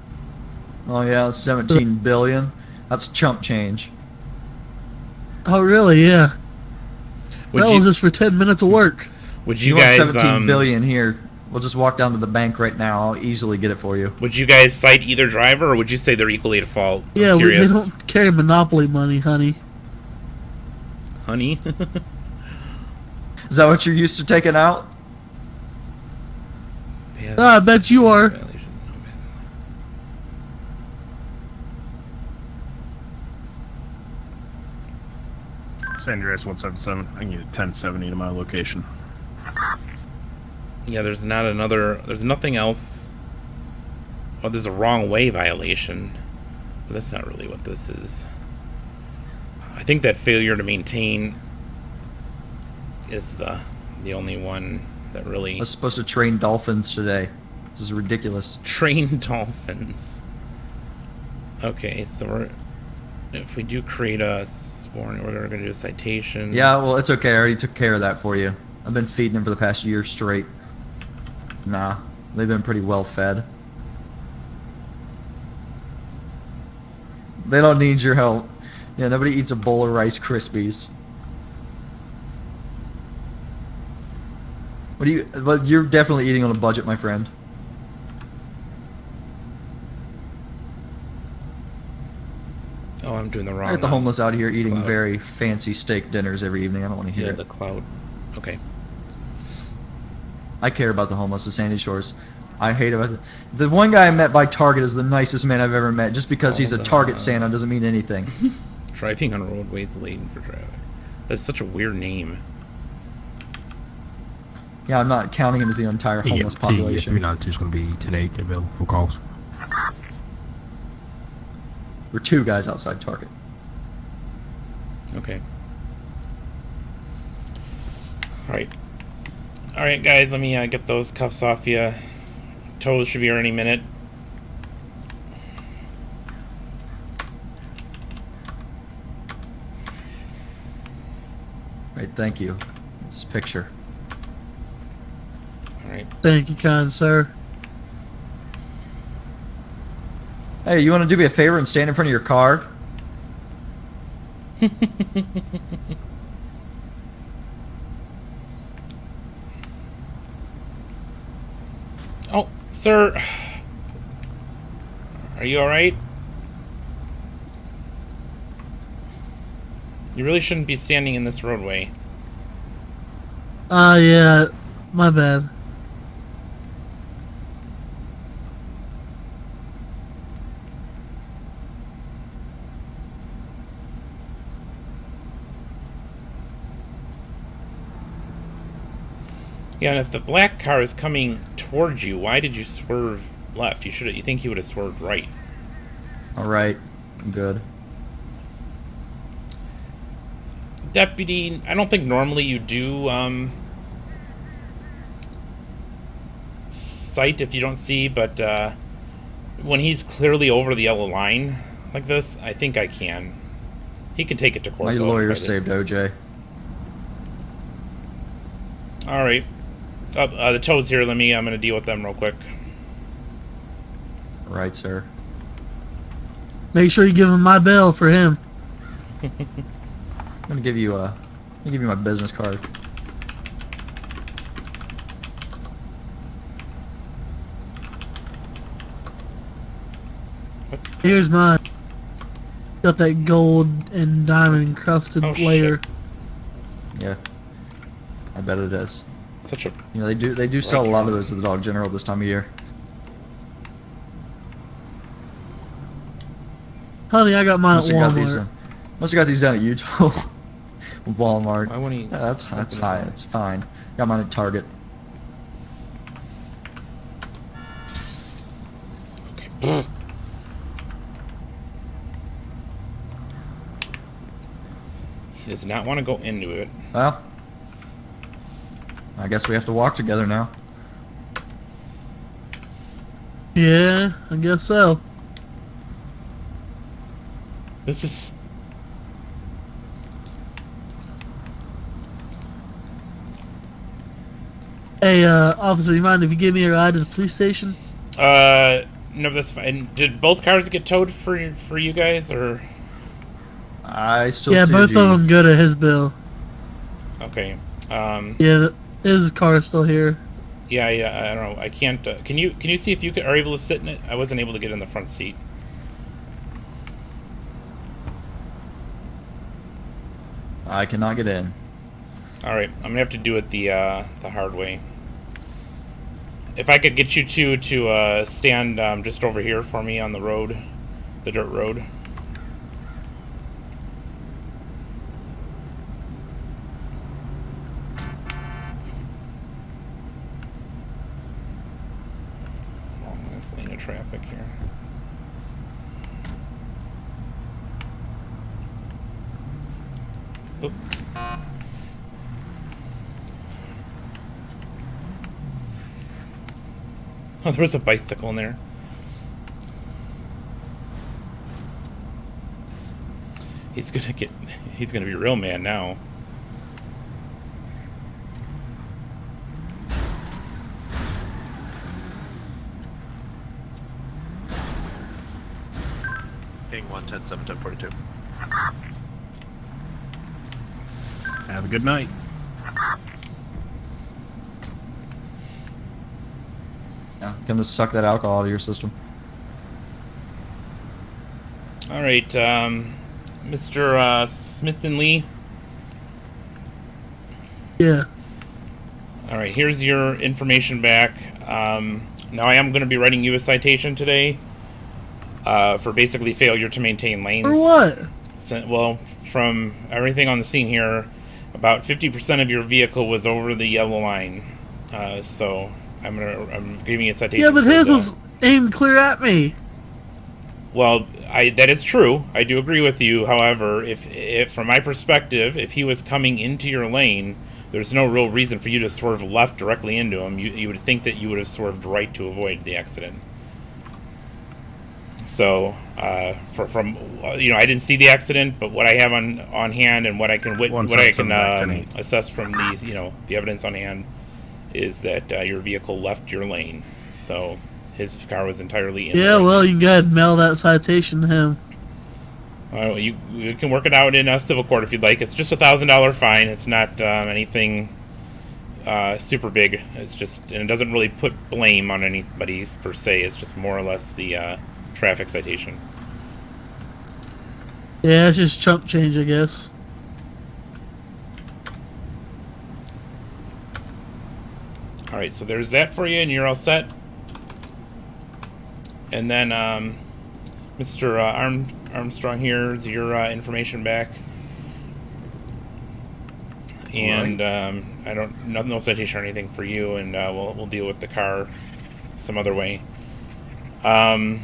Oh yeah, 17 billion. That's chump change. Oh really? Yeah. That was just for 10 minutes of work. Would you guys? Want 17 billion here? We'll just walk down to the bank right now. I'll easily get it for you. Would you guys cite either driver, or would you say they're equally at fault? Yeah, they don't carry monopoly money, honey. Honey? Is that what you're used to taking out? Oh, I bet you are. San Andreas 177. I need a 1070 to my location. Yeah, there's nothing else. Oh, there's a wrong way violation. But that's not really what this is. I think that failure to maintain is the only one that really... I was supposed to train dolphins today. This is ridiculous. Train dolphins. Okay, so we're... if we do create a warrant, we're going to do a citation. Yeah, well, it's okay. I already took care of that for you. I've been feeding them for the past year straight. Nah, they've been pretty well fed. They don't need your help. Yeah, nobody eats a bowl of Rice Krispies. What do you? Well, you're definitely eating on a budget, my friend. Oh, I'm doing the wrong. I got the homeless out here eating very fancy steak dinners every evening. I don't want to hear it. The cloud. Okay. I care about the homeless of Sandy Shores. I hate it. The one guy I met by Target is the nicest man I've ever met. Just because he's a Target Santa doesn't mean anything. Driving on roadways laden for traffic. That's such a weird name. Yeah, I'm not counting him as the entire homeless population. Yeah, 392 is going to be 10-8 available for calls. We're 2 guys outside Target. Okay. Alright. Alright, guys, let me get those cuffs off you. Toes should be here any minute. Right, thank you. This picture. Alright. Thank you, kind sir. Hey, you want to do me a favor and stand in front of your car? Oh, sir. Are you alright? You really shouldn't be standing in this roadway. Yeah, my bad. Yeah, and if the black car is coming towards you, why did you swerve left? You think he would have swerved right. Alright, I'm good. Deputy, I don't think normally you do cite if you don't see, but when he's clearly over the yellow line like this, I think I can. He can take it to court. My lawyer saved OJ. Alright. The toes here, I'm going to deal with them real quick. Right, sir. Make sure you give him my bail for him. I'm gonna give you my business card. Here's mine. Got that gold and diamond encrusted layer. Yeah, I bet it is. Such a they do sell a lot of those at the Dollar General this time of year. Honey, I got mine at Walmart. Must have got these down at Utah. Walmart. Why won't he? Yeah, that's high. It's fine. Got mine at Target. Okay. He does not want to go into it. Well, I guess we have to walk together now. Yeah, I guess so. This is... Hey, officer, you mind if you give me a ride to the police station? No, that's fine. Did both cars get towed for you guys, or? I still yeah, see both of them go to his bill. Okay. Yeah, his car is still here. Yeah, I don't know. I can't. Can you see if you are able to sit in it? I wasn't able to get in the front seat. I cannot get in. All right, I'm gonna have to do it the hard way. If I could get you two to stand just over here for me on the road, the dirt road. Along this lane of traffic here. Oop. Oh, there was a bicycle in there. He's gonna be real mad now. King 110, 710, 42. Have a good night. Yeah, come to suck that alcohol out of your system. All right, Mr. Smith and Lee. Yeah. All right, here's your information back. Now I am going to be writing you a citation today for basically failure to maintain lanes. For what? Well, from everything on the scene here, about 50% of your vehicle was over the yellow line. So I'm giving you a citation. Yeah, but his was aimed clear at me. Well, that is true. I do agree with you. However, if from my perspective, if he was coming into your lane, there's no real reason for you to swerve left directly into him. You would think that you would have swerved right to avoid the accident. So, from you know, I didn't see the accident, but what I have on hand and what I can assess from these, you know, the evidence on hand is that your vehicle left your lane. So his car was entirely in. Yeah, well, you can go ahead and mail that citation to him. You can work it out in a civil court if you'd like. It's just $1,000 fine. It's not anything super big. It's just, and it doesn't really put blame on anybody per se. It's just more or less the traffic citation. Yeah, it's just chump change, I guess. All right, so there's that for you, and you're all set. And then, Mr. Armstrong, here's your information back. And I don't, no citation or anything for you, and we'll deal with the car some other way. And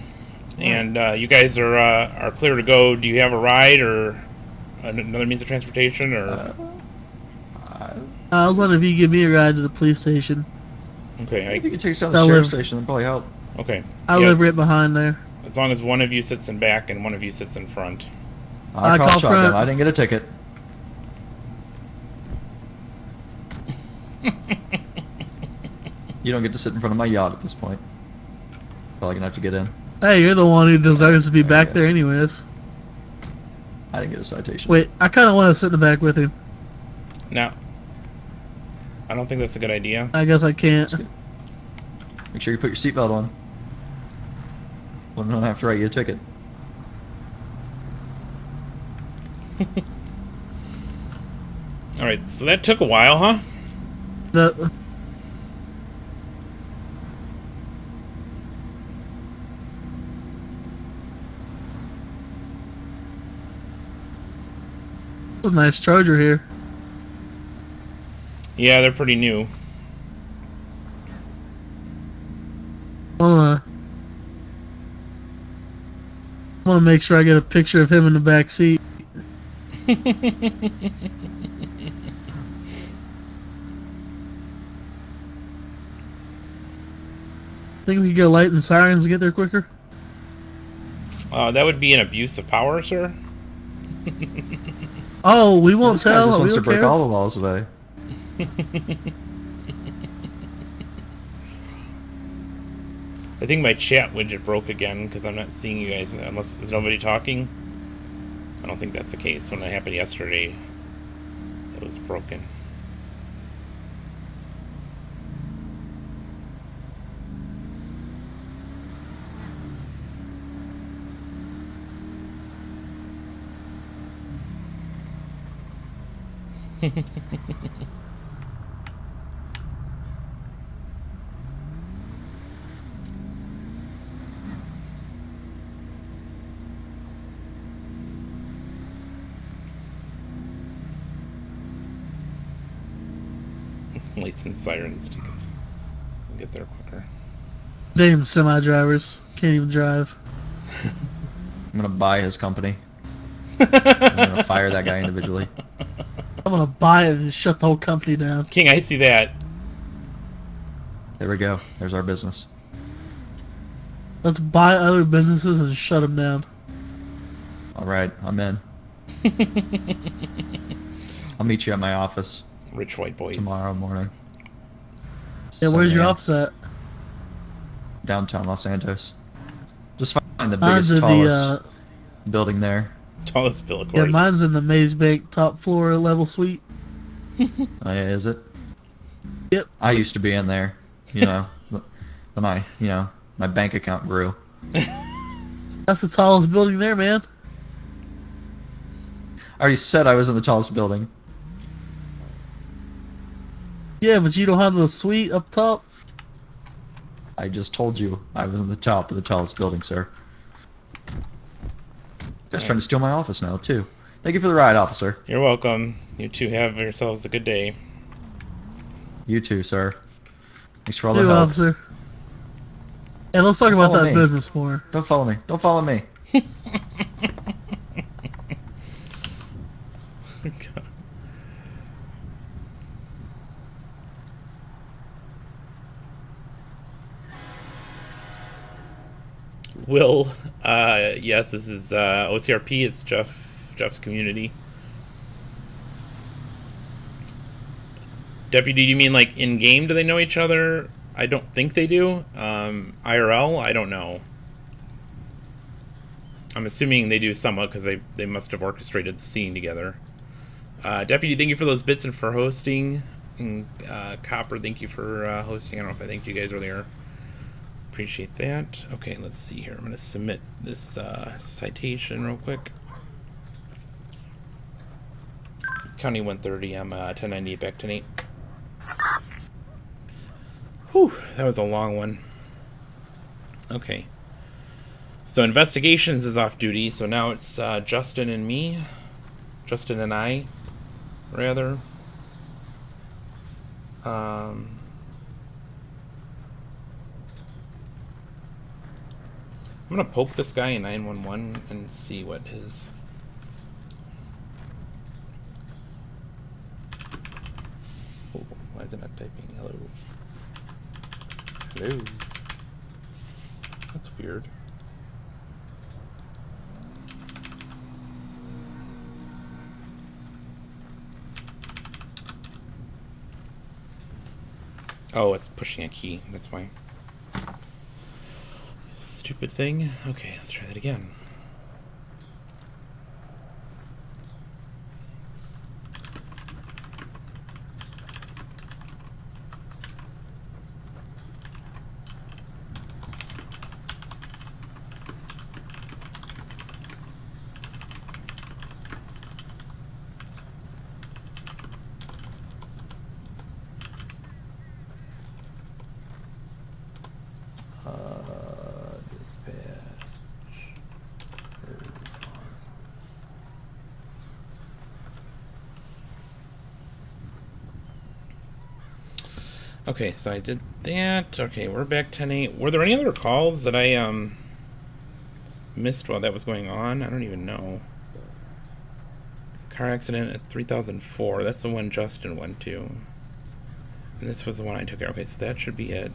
you guys are clear to go. Do you have a ride or another means of transportation, or? I was wondering if you could give me a ride to the police station. Okay, if you could take us down to the sheriff's station, that'd probably help. Okay. I live right behind there. As long as one of you sits in back and one of you sits in front. I call shotgun. I didn't get a ticket. You don't get to sit in front of my yacht at this point. Probably gonna have to get in. Hey, you're the one who deserves to be back there anyways. I didn't get a citation. Wait, I kind of want to sit in the back with him. No. I don't think that's a good idea. I guess I can't. Make sure you put your seatbelt on. Well, I don't have to write you a ticket. Alright, so that took a while, huh? That's a nice Charger here. Yeah, they're pretty new. I want to make sure I get a picture of him in the back seat. Think we could go light and sirens to get there quicker? That would be an abuse of power, sir. Oh, we won't this guy tell. just wants to break all the laws today. I think my chat widget broke again because I'm not seeing you guys unless there's nobody talking. I don't think that's the case. When it happened yesterday, it was broken. Lights and sirens to get there quicker. Damn semi-drivers. Can't even drive. I'm gonna buy his company. I'm gonna fire that guy individually. I'm gonna buy it and shut the whole company down. King, I see that. There we go. There's our business. Let's buy other businesses and shut them down. Alright, I'm in. I'll meet you at my office. Rich white boys. Tomorrow morning. Yeah, where's 7 your a.m. office at? Downtown Los Santos. Just find the Mine's biggest, in tallest building there. Tallest bill, of Yeah, course. mine's in the Maze Bank top floor level suite. Oh, yeah, is it? Yep. I used to be in there, you know. When my bank account grew. That's the tallest building there, man. I already said I was in the tallest building. Yeah, but you don't have the suite up top. I just told you I was in the top of the tallest building, sir. Just trying to steal my office now, too. Thank you for the ride, officer. You're welcome. You two have yourselves a good day. You too, sir. Thanks for all the You, help. officer. And let's talk about that business more. Don't follow me. Don't follow me. Will, yes, this is OCRP. It's Jeff's community. Deputy, do you mean like in game? Do they know each other? I don't think they do. IRL, I don't know. I'm assuming they do somewhat because they must have orchestrated the scene together. Deputy, thank you for those bits and for hosting. And Copper, thank you for hosting. I don't know if I thanked you guys earlier. Appreciate that. Okay, let's see here. I'm going to submit this citation real quick. County 130. I'm 1098 back 108. Whew, that was a long one. Okay. So investigations is off duty, so now it's Justin and me. Justin and I, rather. I'm gonna poke this guy in 911 and see what his... Oh, why is it not typing hello? Hello. That's weird. Oh, it's pushing a key. That's why. Stupid thing. Okay, let's try that again. Okay, so I did that. Okay, we're back 10-8. Were there any other calls that I missed while that was going on? I don't even know. Car accident at 3004. That's the one Justin went to. And this was the one I took care of. Okay, so that should be it.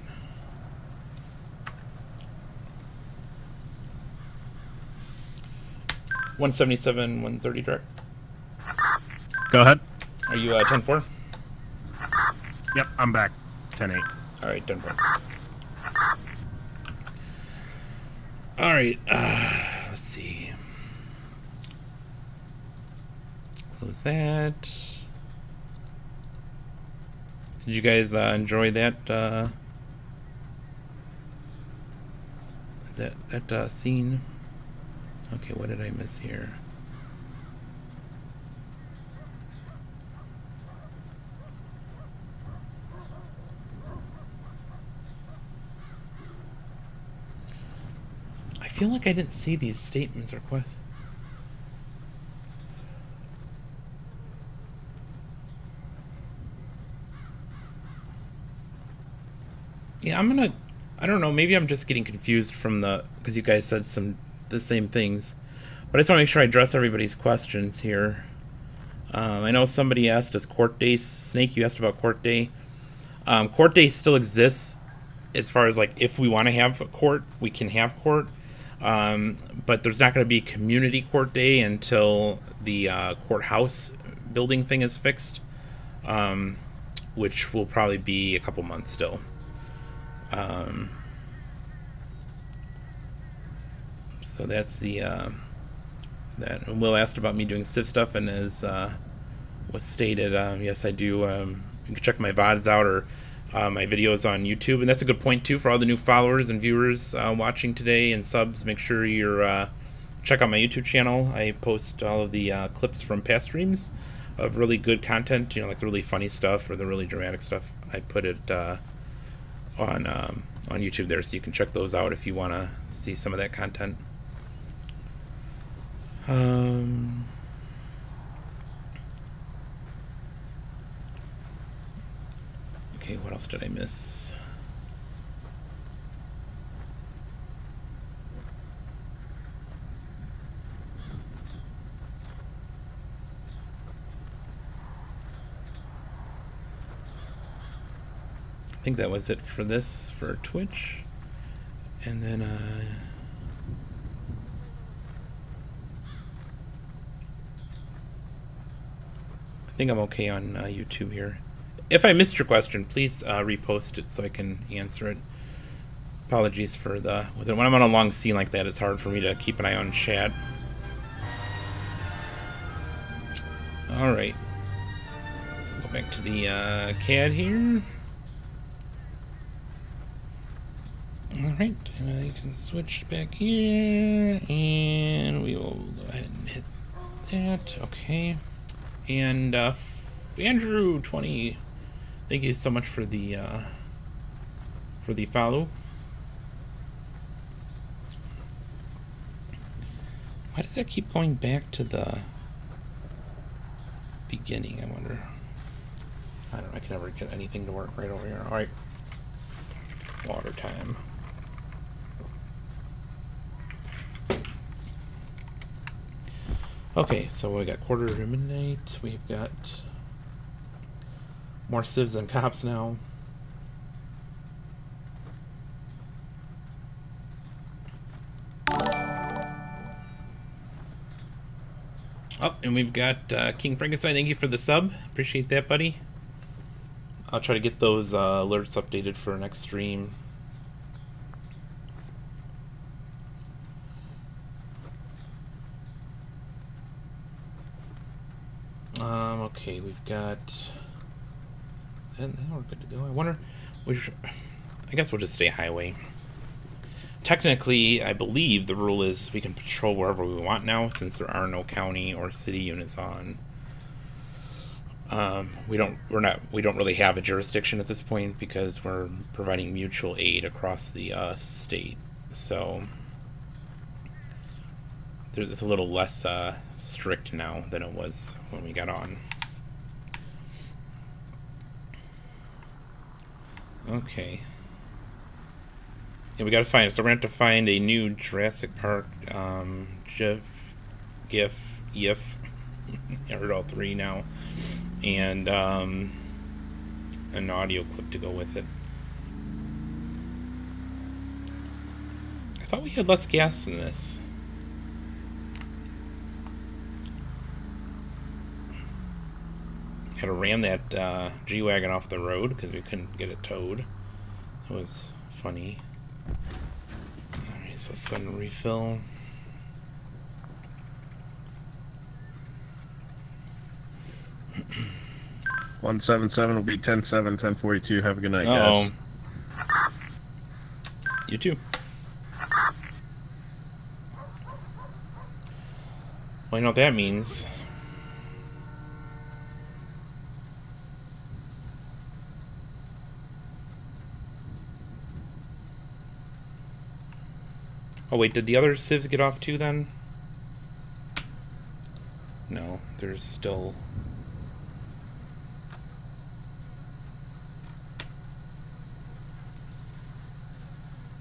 $177, 130 direct. Go ahead. Are you 10-4? Yep, I'm back. 10-8. Alright, done for. Alright, let's see. Close that. Did you guys enjoy that that scene? Okay, what did I miss here? I feel like I didn't see these statements or questions. Yeah, I don't know, maybe I'm just getting confused from because you guys said the same things. But I just want to make sure I address everybody's questions here. I know somebody asked, does court day, Snake, you asked about court day. Court day still exists as far as like if we want to have a court, we can have court. But there's not going to be community court day until the courthouse building thing is fixed, which will probably be a couple months still. So that's the that. And Will asked about me doing Civ stuff, and as was stated, yes, I do. You can check my VODs out or my videos on YouTube, and that's a good point too for all the new followers and viewers watching today and subs. Make sure you're check out my YouTube channel. I post all of the clips from past streams of really good content, you know, like the really funny stuff or the really dramatic stuff. I put it on YouTube there, so you can check those out if you want to see some of that content. Okay, what else did I miss? I think that was it for this, for Twitch. And then I think I'm okay on YouTube here. If I missed your question, please repost it so I can answer it. Apologies for the... When I'm on a long scene like that, it's hard for me to keep an eye on chat. Alright. Go back to the CAD here. Alright, and I can switch back here, and we will go ahead and hit that. Okay. And Andrew 20, thank you so much for the follow. Why does that keep going back to the beginning, I wonder? I don't know, I can never get anything to work right over here. Alright. Water time. Okay, so we got quarter to midnight. We've got more civs and cops now. Oh, and we've got King Frankenstein. Thank you for the sub. Appreciate that, buddy. I'll try to get those alerts updated for next stream. Okay, we've got... And now we're good to go. I wonder... I guess we'll just stay highway. Technically, I believe the rule is we can patrol wherever we want now, since there are no county or city units on. We don't really have a jurisdiction at this point because we're providing mutual aid across the state. So it's a little less strict now than it was when we got on. Okay. Yeah, we gotta find. So we're gonna have to find a new Jurassic Park GIF. I heard all three now, and an audio clip to go with it. I thought we had less gas than this. Had to ram that G-Wagon off the road because we couldn't get it towed. That was funny. Alright, so let's go ahead and refill. $177 will be 10-7, 1042. Have a good night, guys. Uh-oh. You too. Well, you know what that means. Oh wait, did the other civs get off too then? No, there's still...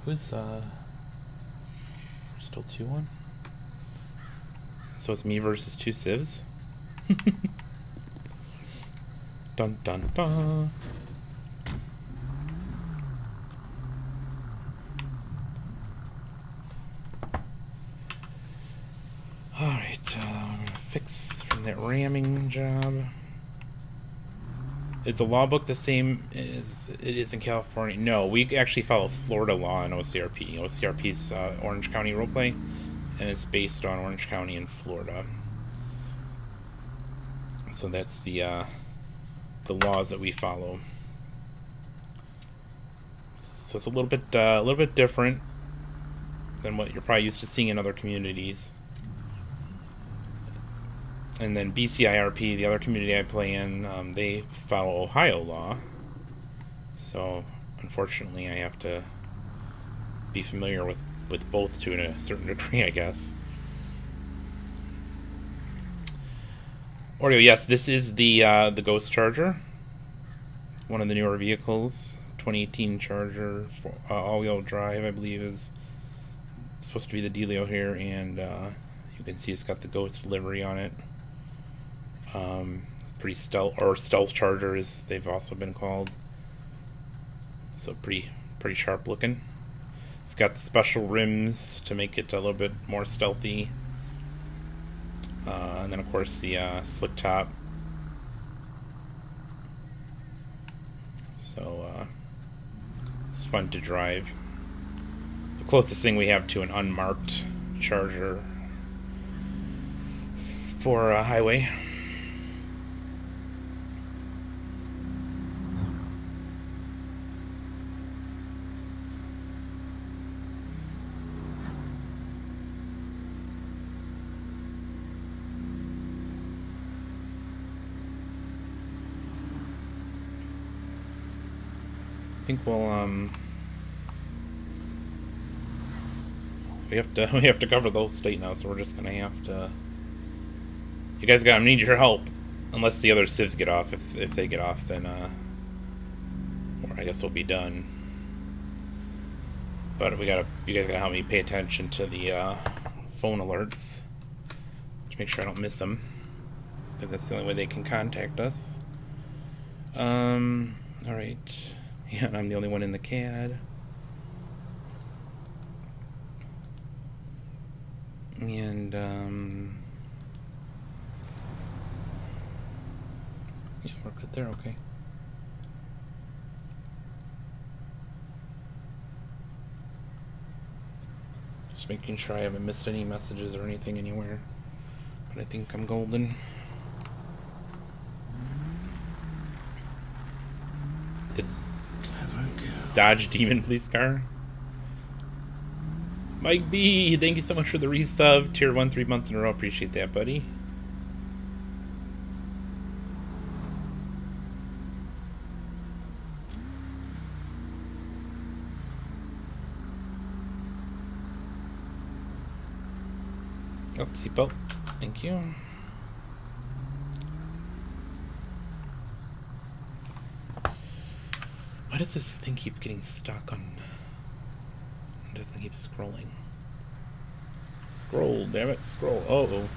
Who's, there's still 2-1? So it's me versus 2 civs? Dun dun dun. that ramming job. Is the law book the same as it is in California? No, we actually follow Florida law in OCRP. OCRP's Orange County Roleplay, and it's based on Orange County in Florida. So that's the laws that we follow. So it's a little bit different than what you're probably used to seeing in other communities. And then BCIRP, the other community I play in, they follow Ohio law. So, unfortunately, I have to be familiar with both to a certain degree, I guess. Oreo, yes, this is the Ghost Charger. One of the newer vehicles. 2018 Charger, all-wheel drive, I believe, is supposed to be the dealio here. And you can see it's got the Ghost livery on it. Pretty stealth Charger, as they've also been called. So pretty sharp looking. It's got the special rims to make it a little bit more stealthy. And then of course the slick top. So it's fun to drive. The closest thing we have to an unmarked Charger for a highway. I think we'll we have to cover the whole state now, so we're just gonna have to. You guys gotta need your help, unless the other civs get off. If they get off, then or I guess we'll be done. But you guys gotta help me pay attention to the phone alerts to make sure I don't miss them, because that's the only way they can contact us. All right. Yeah, and I'm the only one in the CAD. And, yeah, we're good there, okay. Just making sure I haven't missed any messages or anything anywhere. But I think I'm golden. Dodge Demon Police Car. Mike B, thank you so much for the resub. Tier 1 3 months in a row. Appreciate that, buddy. Oh, seatbelt. Thank you. Why does this thing keep getting stuck on? It doesn't keep scrolling. Scroll, damn it, scroll. Oh.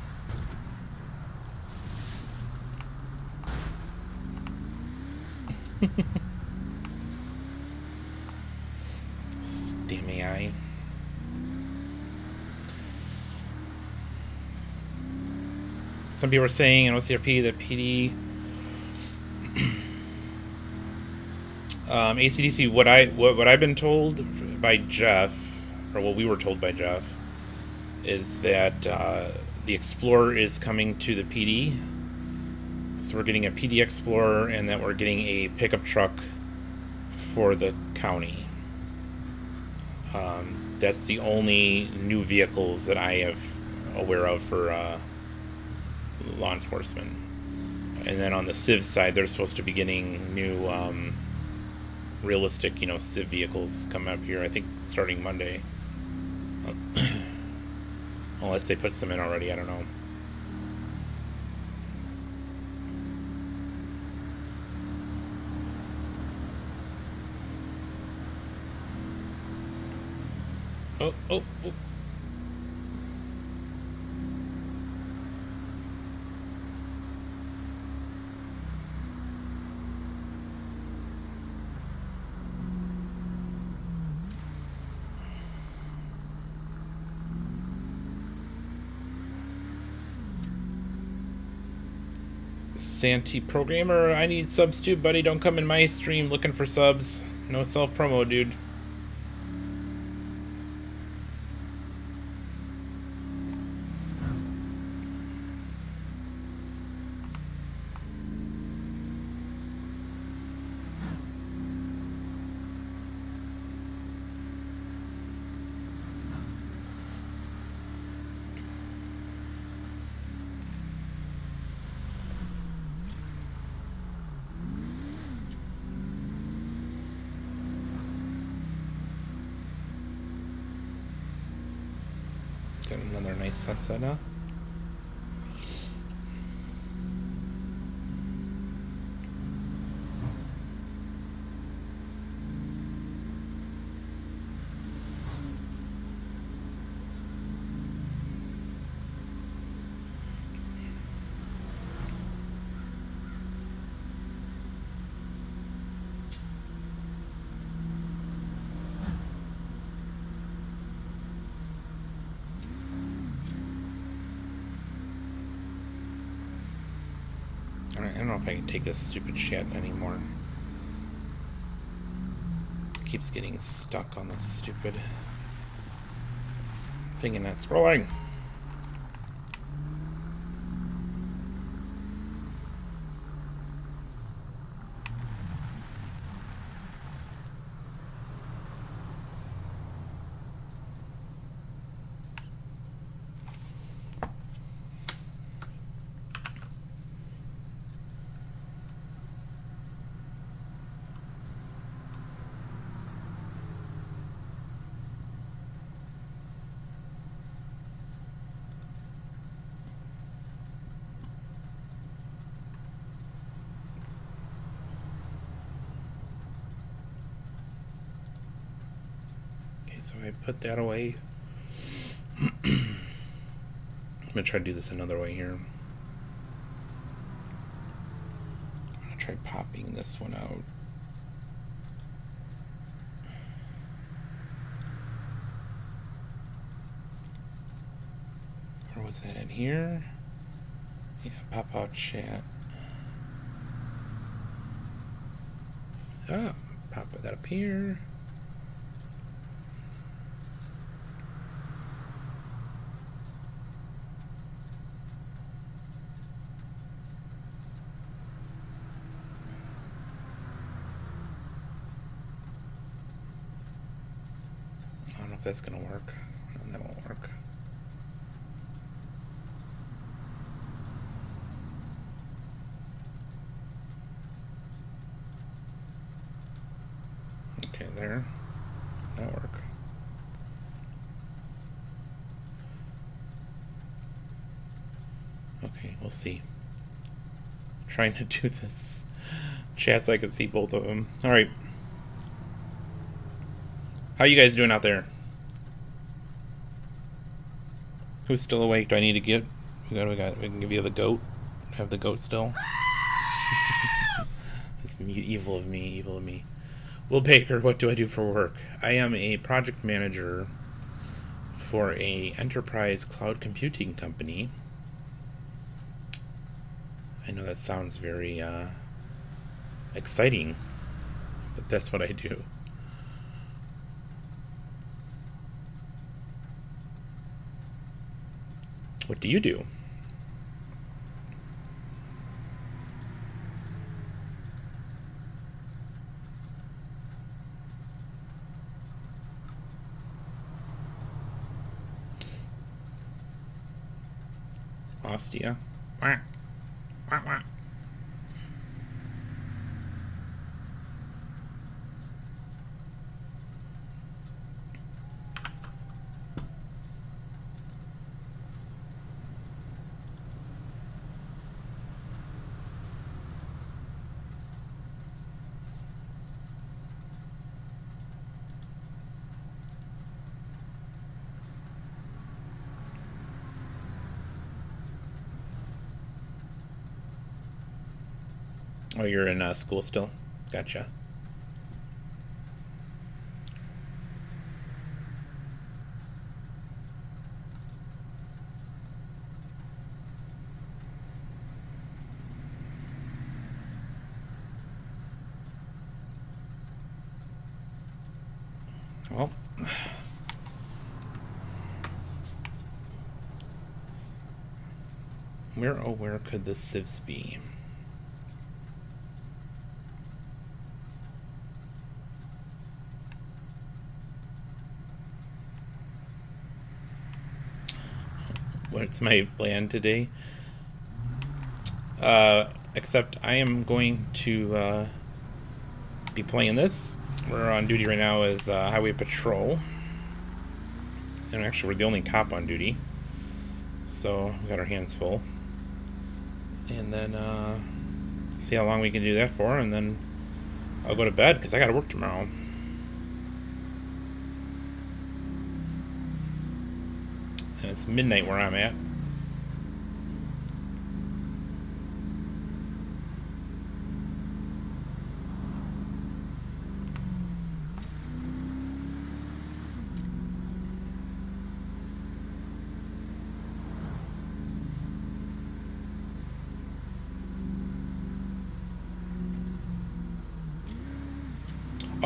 Damn AI. Some people are saying in OCRP that PD ACDC, what I've been told by Jeff, or what we were told by Jeff, is that the Explorer is coming to the PD. So we're getting a PD Explorer, and that we're getting a pickup truck for the county. That's the only new vehicles that I am aware of for law enforcement. And then on the Civ side, they're supposed to be getting new realistic, Civ vehicles coming up here, I think starting Monday. Unless they put some in already, I don't know. Oh. Santi Programmer, I need subs too, buddy. Don't come in my stream looking for subs. No self-promo, dude. Got another nice sunset, huh? I don't know if I can take this stupid shit anymore. It keeps getting stuck on this stupid thing and not scrolling. So I put that away. I'm gonna try to do this another way here. I'm gonna try popping this one out. Where was that in here? Yeah, pop out chat. Ah, pop that up here. I don't know if that's gonna work. No, that won't work. Okay, there. That'll work. Okay, we'll see. Trying to do this chat so I can see both of them. Alright. How you guys doing out there? Who's still awake? Do I need to get... We can give you the goat. Have the goat still. It's evil of me, evil of me. Will Baker, what do I do for work? I am a project manager for a enterprise cloud computing company. I know that sounds very exciting, but that's what I do. What do you do? Ostia. Wah. Wah, wah. Oh, you're in school still? Gotcha. Well, where could the civs be? What's my plan today? Except I am going to be playing this. We're on duty right now as highway patrol, and actually we're the only cop on duty, so we got our hands full. And then see how long we can do that for, and then I'll go to bed because I got to work tomorrow. And it's midnight where I'm at.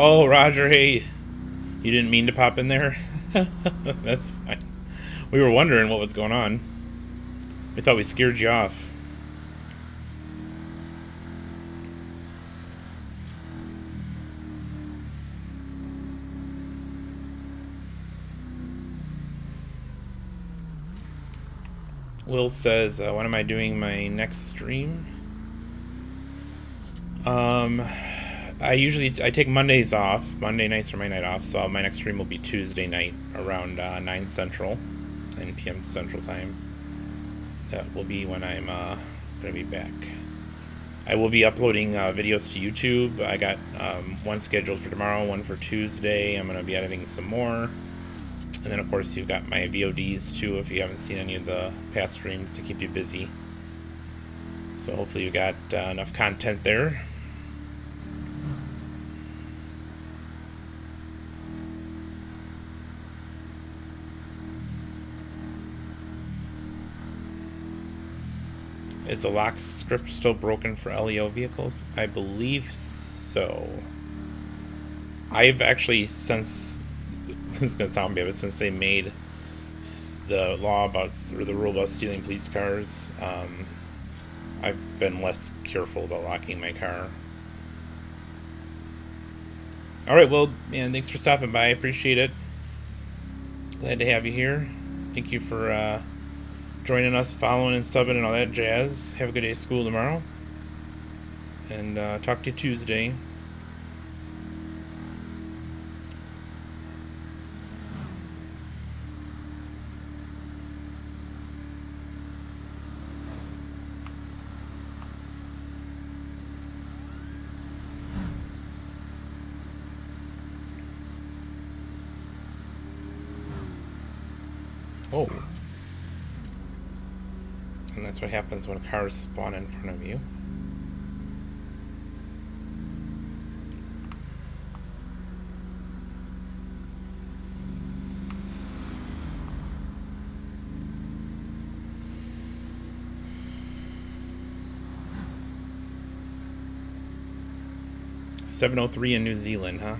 Oh, Roger, hey, you didn't mean to pop in there? That's fine. We were wondering what was going on. We thought we scared you off. Will says, when am I doing my next stream? I take Mondays off. Monday nights are my night off, so my next stream will be Tuesday night around 9 Central, 9 p.m. Central Time. That will be when I'm going to be back. I will be uploading videos to YouTube. I got one scheduled for tomorrow, one for Tuesday. I'm going to be editing some more. And then, of course, you've got my VODs, too, if you haven't seen any of the past streams to keep you busy. So hopefully you got enough content there. Is the lock script still broken for LEO vehicles? I believe so. I've actually, since, it's going to sound bad, but since they made the law about, or the rule about stealing police cars, I've been less careful about locking my car. Alright, well, man, thanks for stopping by. I appreciate it. Glad to have you here. Thank you for joining us, following and subbing and all that jazz. Have a good day of school tomorrow. And talk to you Tuesday. Oh. And that's what happens when cars spawn in front of you. .703 in New Zealand, huh?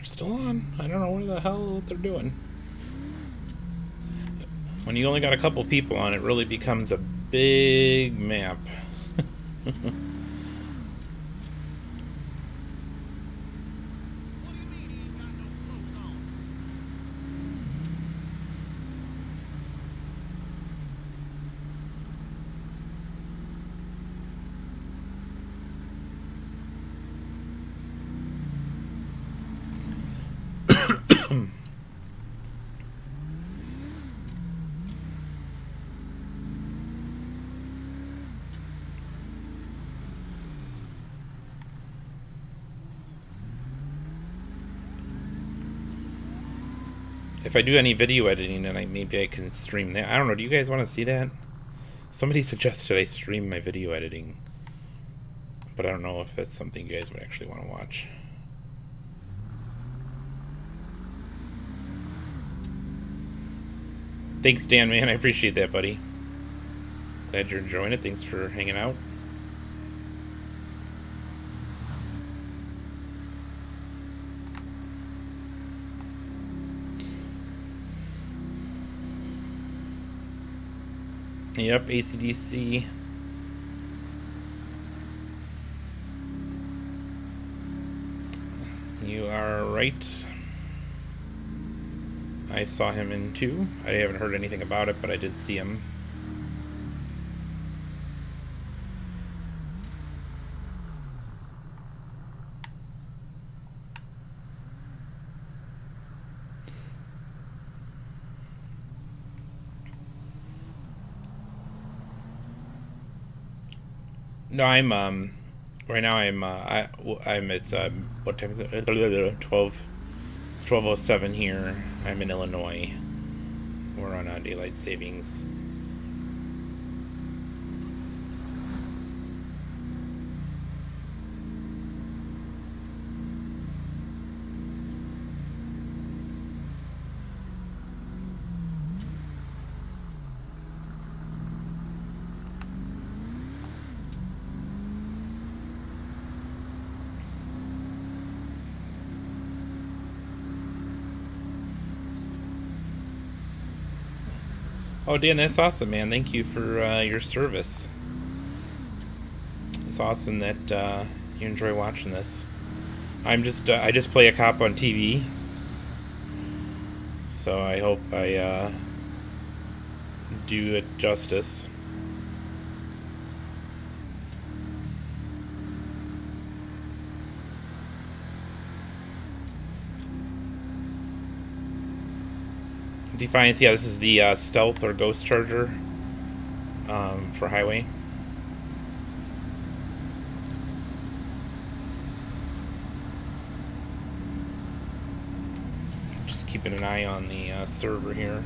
Still on. I don't know what the hell they're doing. When you only got a couple people on, it really becomes a big map. If I do any video editing tonight, maybe I can stream that. I don't know, do you guys want to see that? Somebody suggested I stream my video editing. but I don't know if that's something you guys would actually want to watch. Thanks, Dan, man. I appreciate that, buddy. Glad you're enjoying it. Thanks for hanging out. Yep, AC/DC. You are right. I saw him in 2. I haven't heard anything about it, but I did see him. No, I'm right now I'm it's what time is it? 12. It's 12:07 here. I'm in Illinois. We're on daylight savings. Oh, Dan, that's awesome, man. Thank you for your service. It's awesome that you enjoy watching this. I just play a cop on TV, so I hope I do it justice. Defiance, yeah, this is the Stealth or Ghost Charger for highway. Just keeping an eye on the server here.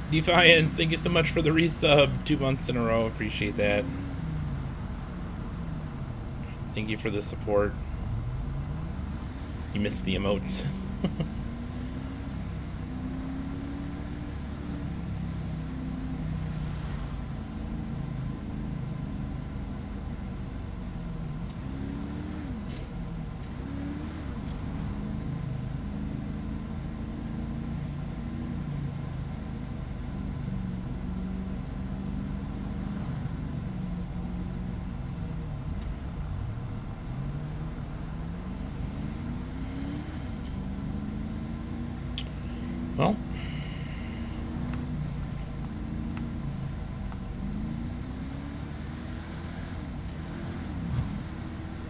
Defiance, thank you so much for the resub. 2 months in a row, appreciate that. Thank you for the support. You missed the emotes. Well,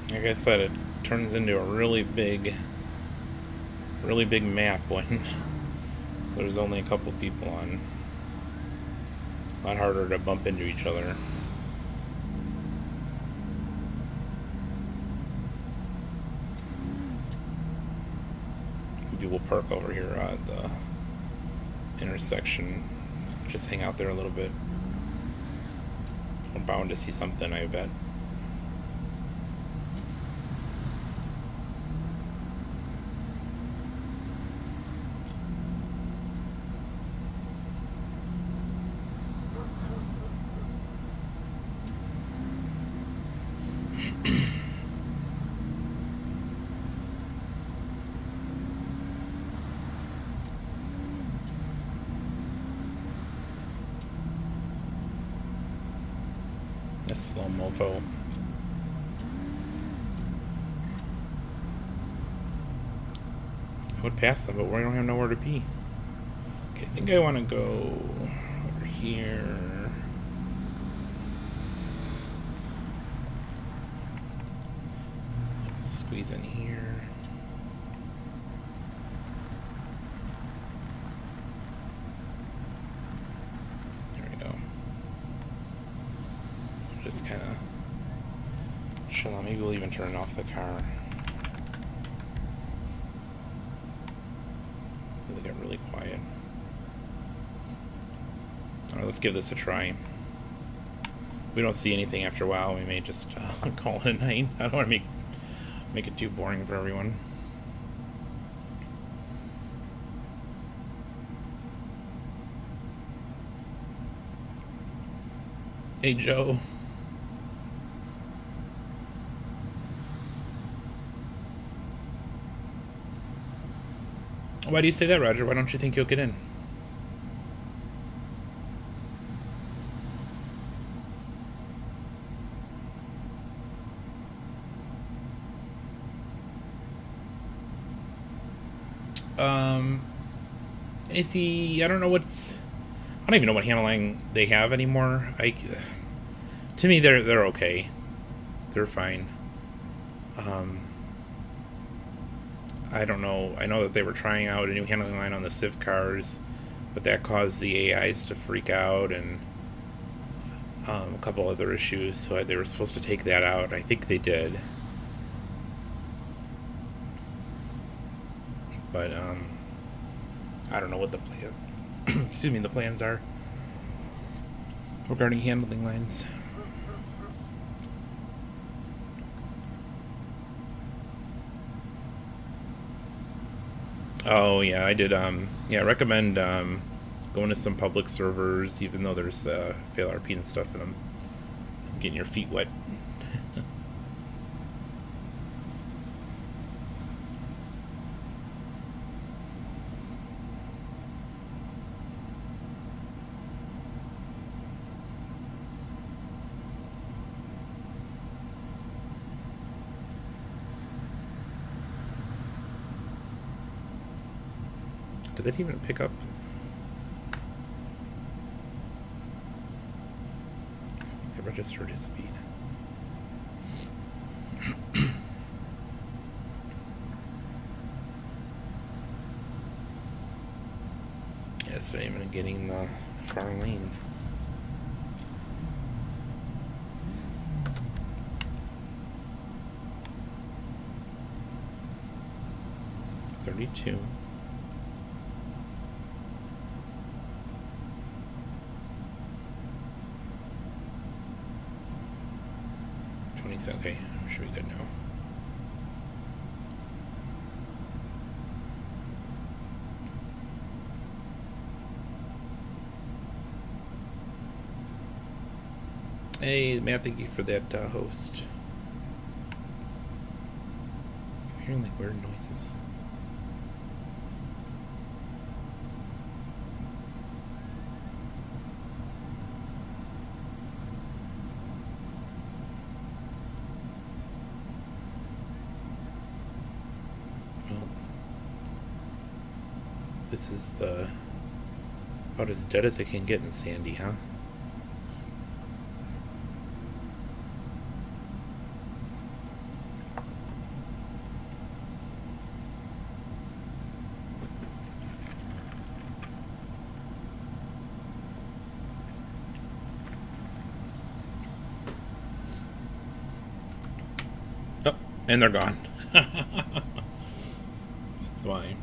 like I said, it turns into a really big map when there's only a couple people on. A lot harder to bump into each other. People park over here at the intersection, just hang out there a little bit. We're bound to see something, I bet. Slow mofo. I would pass them, but we don't have nowhere to be. Okay, I think I want to go over here. Squeeze in here. Just kind of chill out. Maybe we'll even turn off the car. got really quiet. Alright, let's give this a try. If we don't see anything after a while, we may just call it a night. I don't want to make it too boring for everyone. Hey, Joe. Why do you say that, Roger? Why don't you think you'll get in? AC, I don't know what's... I don't even know what handling they have anymore. To me, they're okay. They're fine. I don't know. I know that they were trying out a new handling line on the Civ cars, but that caused the AIs to freak out and a couple other issues. So they were supposed to take that out. I think they did. But I don't know what the plan. Excuse me, the plans are regarding handling lines. Oh yeah, I did. Yeah, I recommend going to some public servers, even though there's fail RP and stuff in them. Getting your feet wet. Did that even pick up? I think they registered his speed. Yeah, it's not even getting the far lane. $32. Okay, should be good now. Hey, Matt, thank you for that host. I'm hearing like weird noises. This is about as dead as it can get in Sandy, huh? Oh, and they're gone. That's why.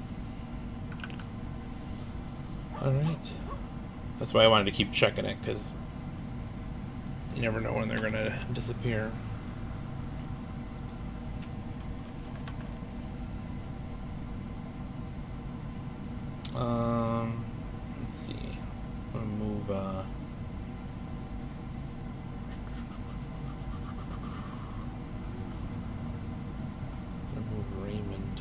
Alright. That's why I wanted to keep checking it, because you never know when they're going to disappear. Let's see. I'm going to move, Raymond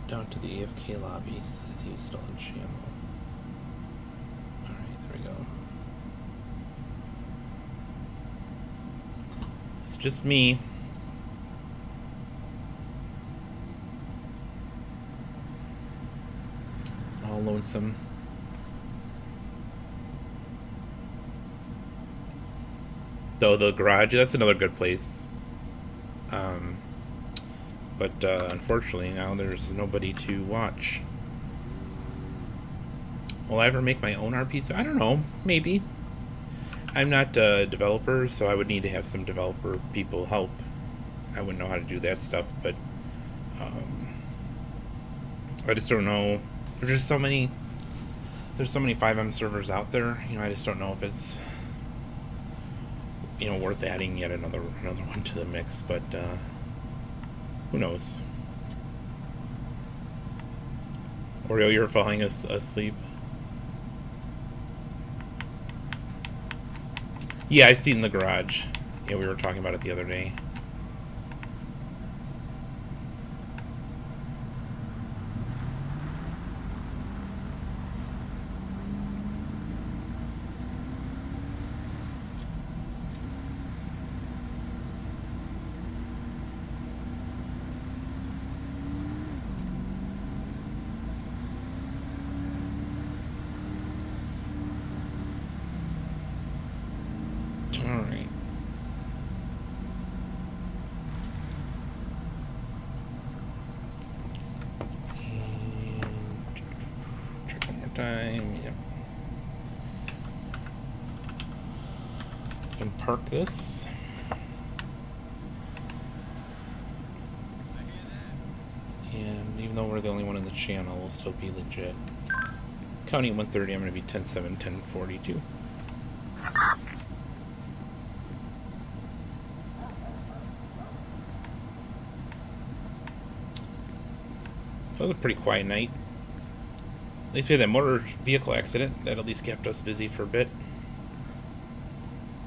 down to the AFK lobbies. Is he still in channel? Alright, there we go. It's just me. All lonesome. Though the garage, that's another good place. But unfortunately now there's nobody to watch. Will I ever make my own RP? So I don't know, maybe. I'm not a developer, so I would need to have some developer people help. I wouldn't know how to do that stuff, but I just don't know. There's just so many. There's so many 5M servers out there. You know, I just don't know if it's, you know, worth adding yet another one to the mix. But who knows? Oreo, you're falling asleep. Yeah, I've seen the garage. Yeah, we were talking about it the other day. Alright. Check one more time. Yep. And park this. And even though we're the only one in the channel, we'll still be legit. County at 130, I'm going to be 10-7, 10-42. So it was a pretty quiet night. At least we had that motor vehicle accident that at least kept us busy for a bit.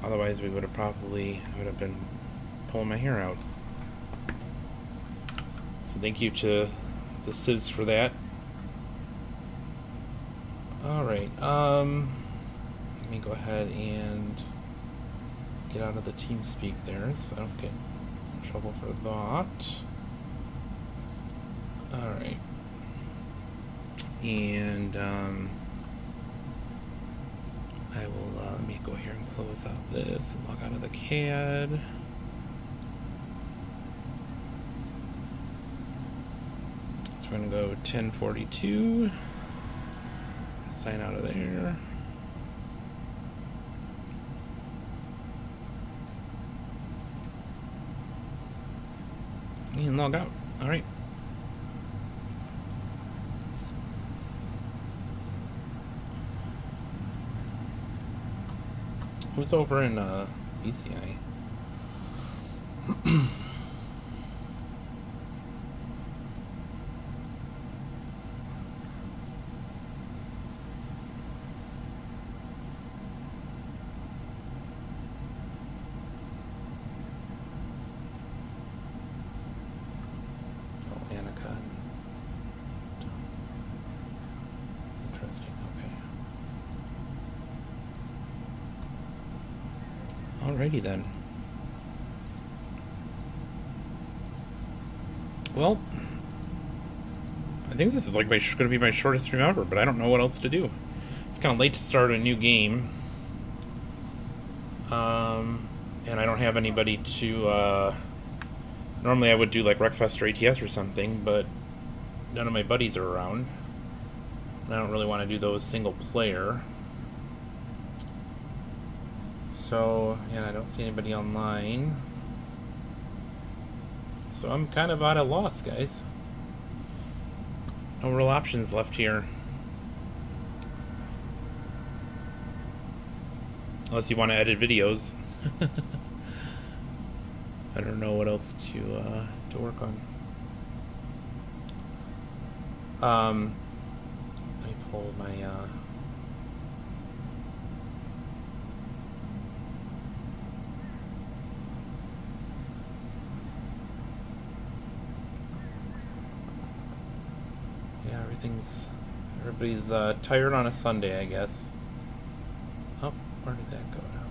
Otherwise we would have been pulling my hair out. So thank you to the Civs for that. Alright, let me go ahead and get out of the TeamSpeak there so I don't get in trouble for that. Alright. And I will let me go here and close out this and log out of the CAD. So we're gonna go 1042. Sign out of there. And log out. Alright. Who's over in BCI? Alrighty then. Well, I think this is like going to be my shortest stream ever, but I don't know what else to do. It's kind of late to start a new game, and I don't have anybody to. Normally I would do like Wreckfest or ATS or something, but none of my buddies are around, and I don't really want to do those single player. So, yeah, I don't see anybody online. So I'm kind of at a loss, guys. No real options left here. Unless you want to edit videos. I don't know what else to work on. Let me pull my yeah, everybody's tired on a Sunday, I guess. Oh, where did that go now?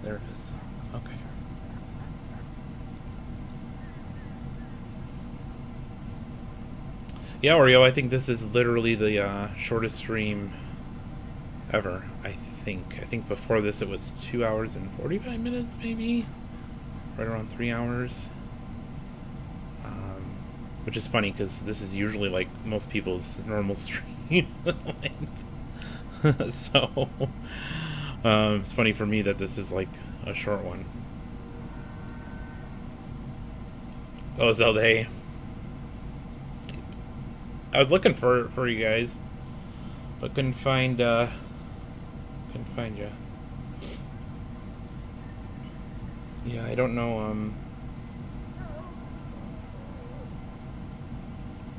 There it is. Okay. Yeah, Oreo, I think this is literally the shortest stream ever, I think. I think before this it was 2 hours and 45 minutes, maybe? Right around 3 hours. which is funny because this is usually like most people's normal stream length. So it's funny for me that this is like a short one. Oh, Zelda, hey. I was looking for you guys, but couldn't find you. Yeah, I don't know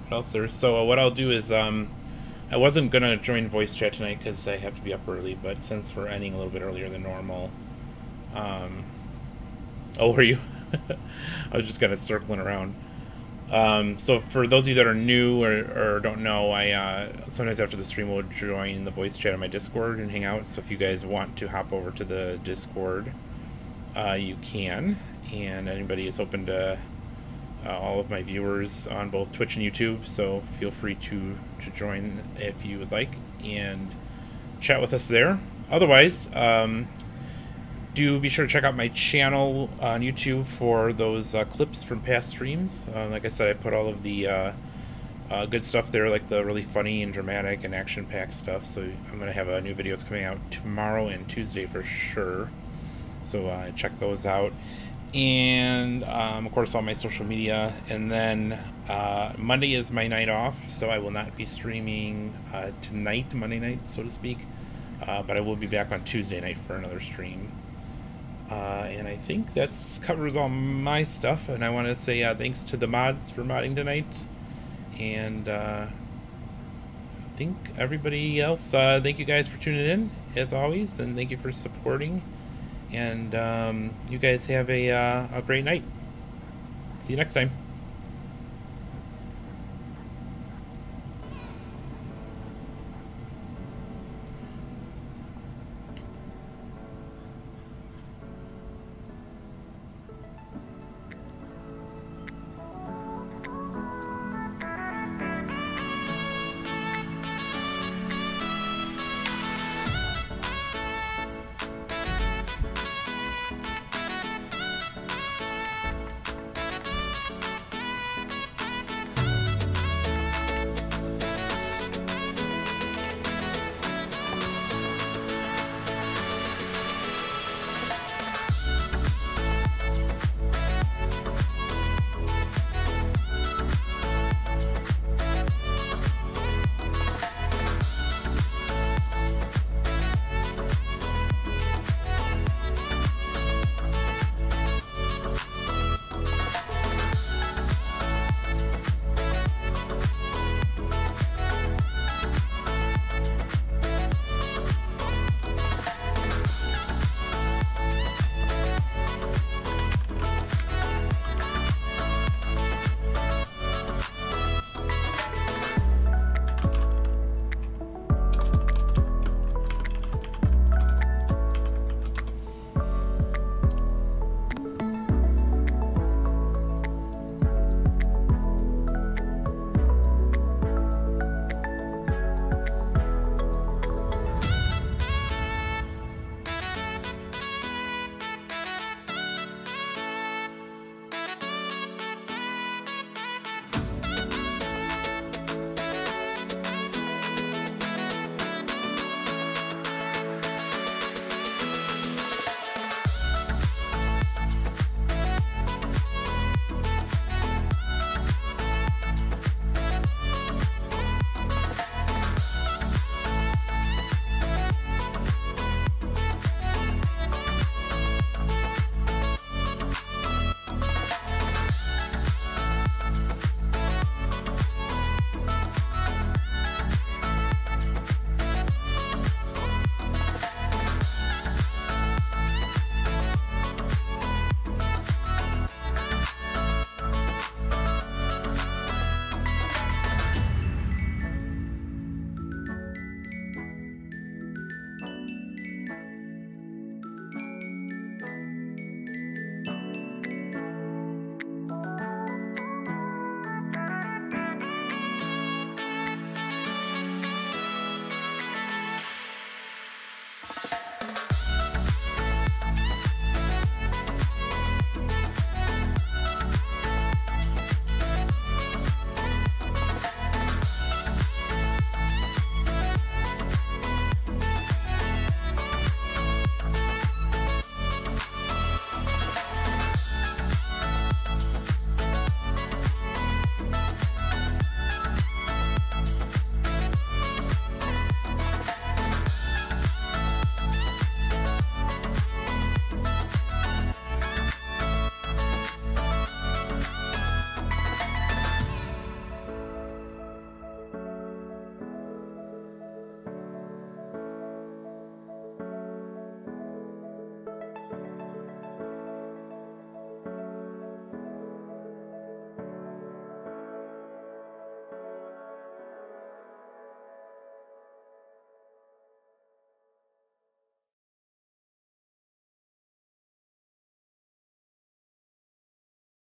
what else there's. So what I'll do is I wasn't gonna join voice chat tonight because I have to be up early, but since we're ending a little bit earlier than normal, oh, were you? I was just kind of circling around. So for those of you that are new or don't know, I sometimes after the stream will join the voice chat on my Discord and hang out. So if you guys want to hop over to the Discord, you can. And anybody is open to all of my viewers on both Twitch and YouTube. So feel free to join if you would like and chat with us there. Otherwise, do be sure to check out my channel on YouTube for those clips from past streams. Like I said, I put all of the good stuff there, like the really funny and dramatic and action-packed stuff. So I'm going to have new videos coming out tomorrow and Tuesday for sure. So check those out. And, of course, all my social media. And then Monday is my night off, so I will not be streaming tonight, Monday night, so to speak. But I will be back on Tuesday night for another stream. And I think that covers all my stuff, and I want to say thanks to the mods for modding tonight, and I think everybody else, thank you guys for tuning in, as always, and thank you for supporting, and you guys have a great night. See you next time.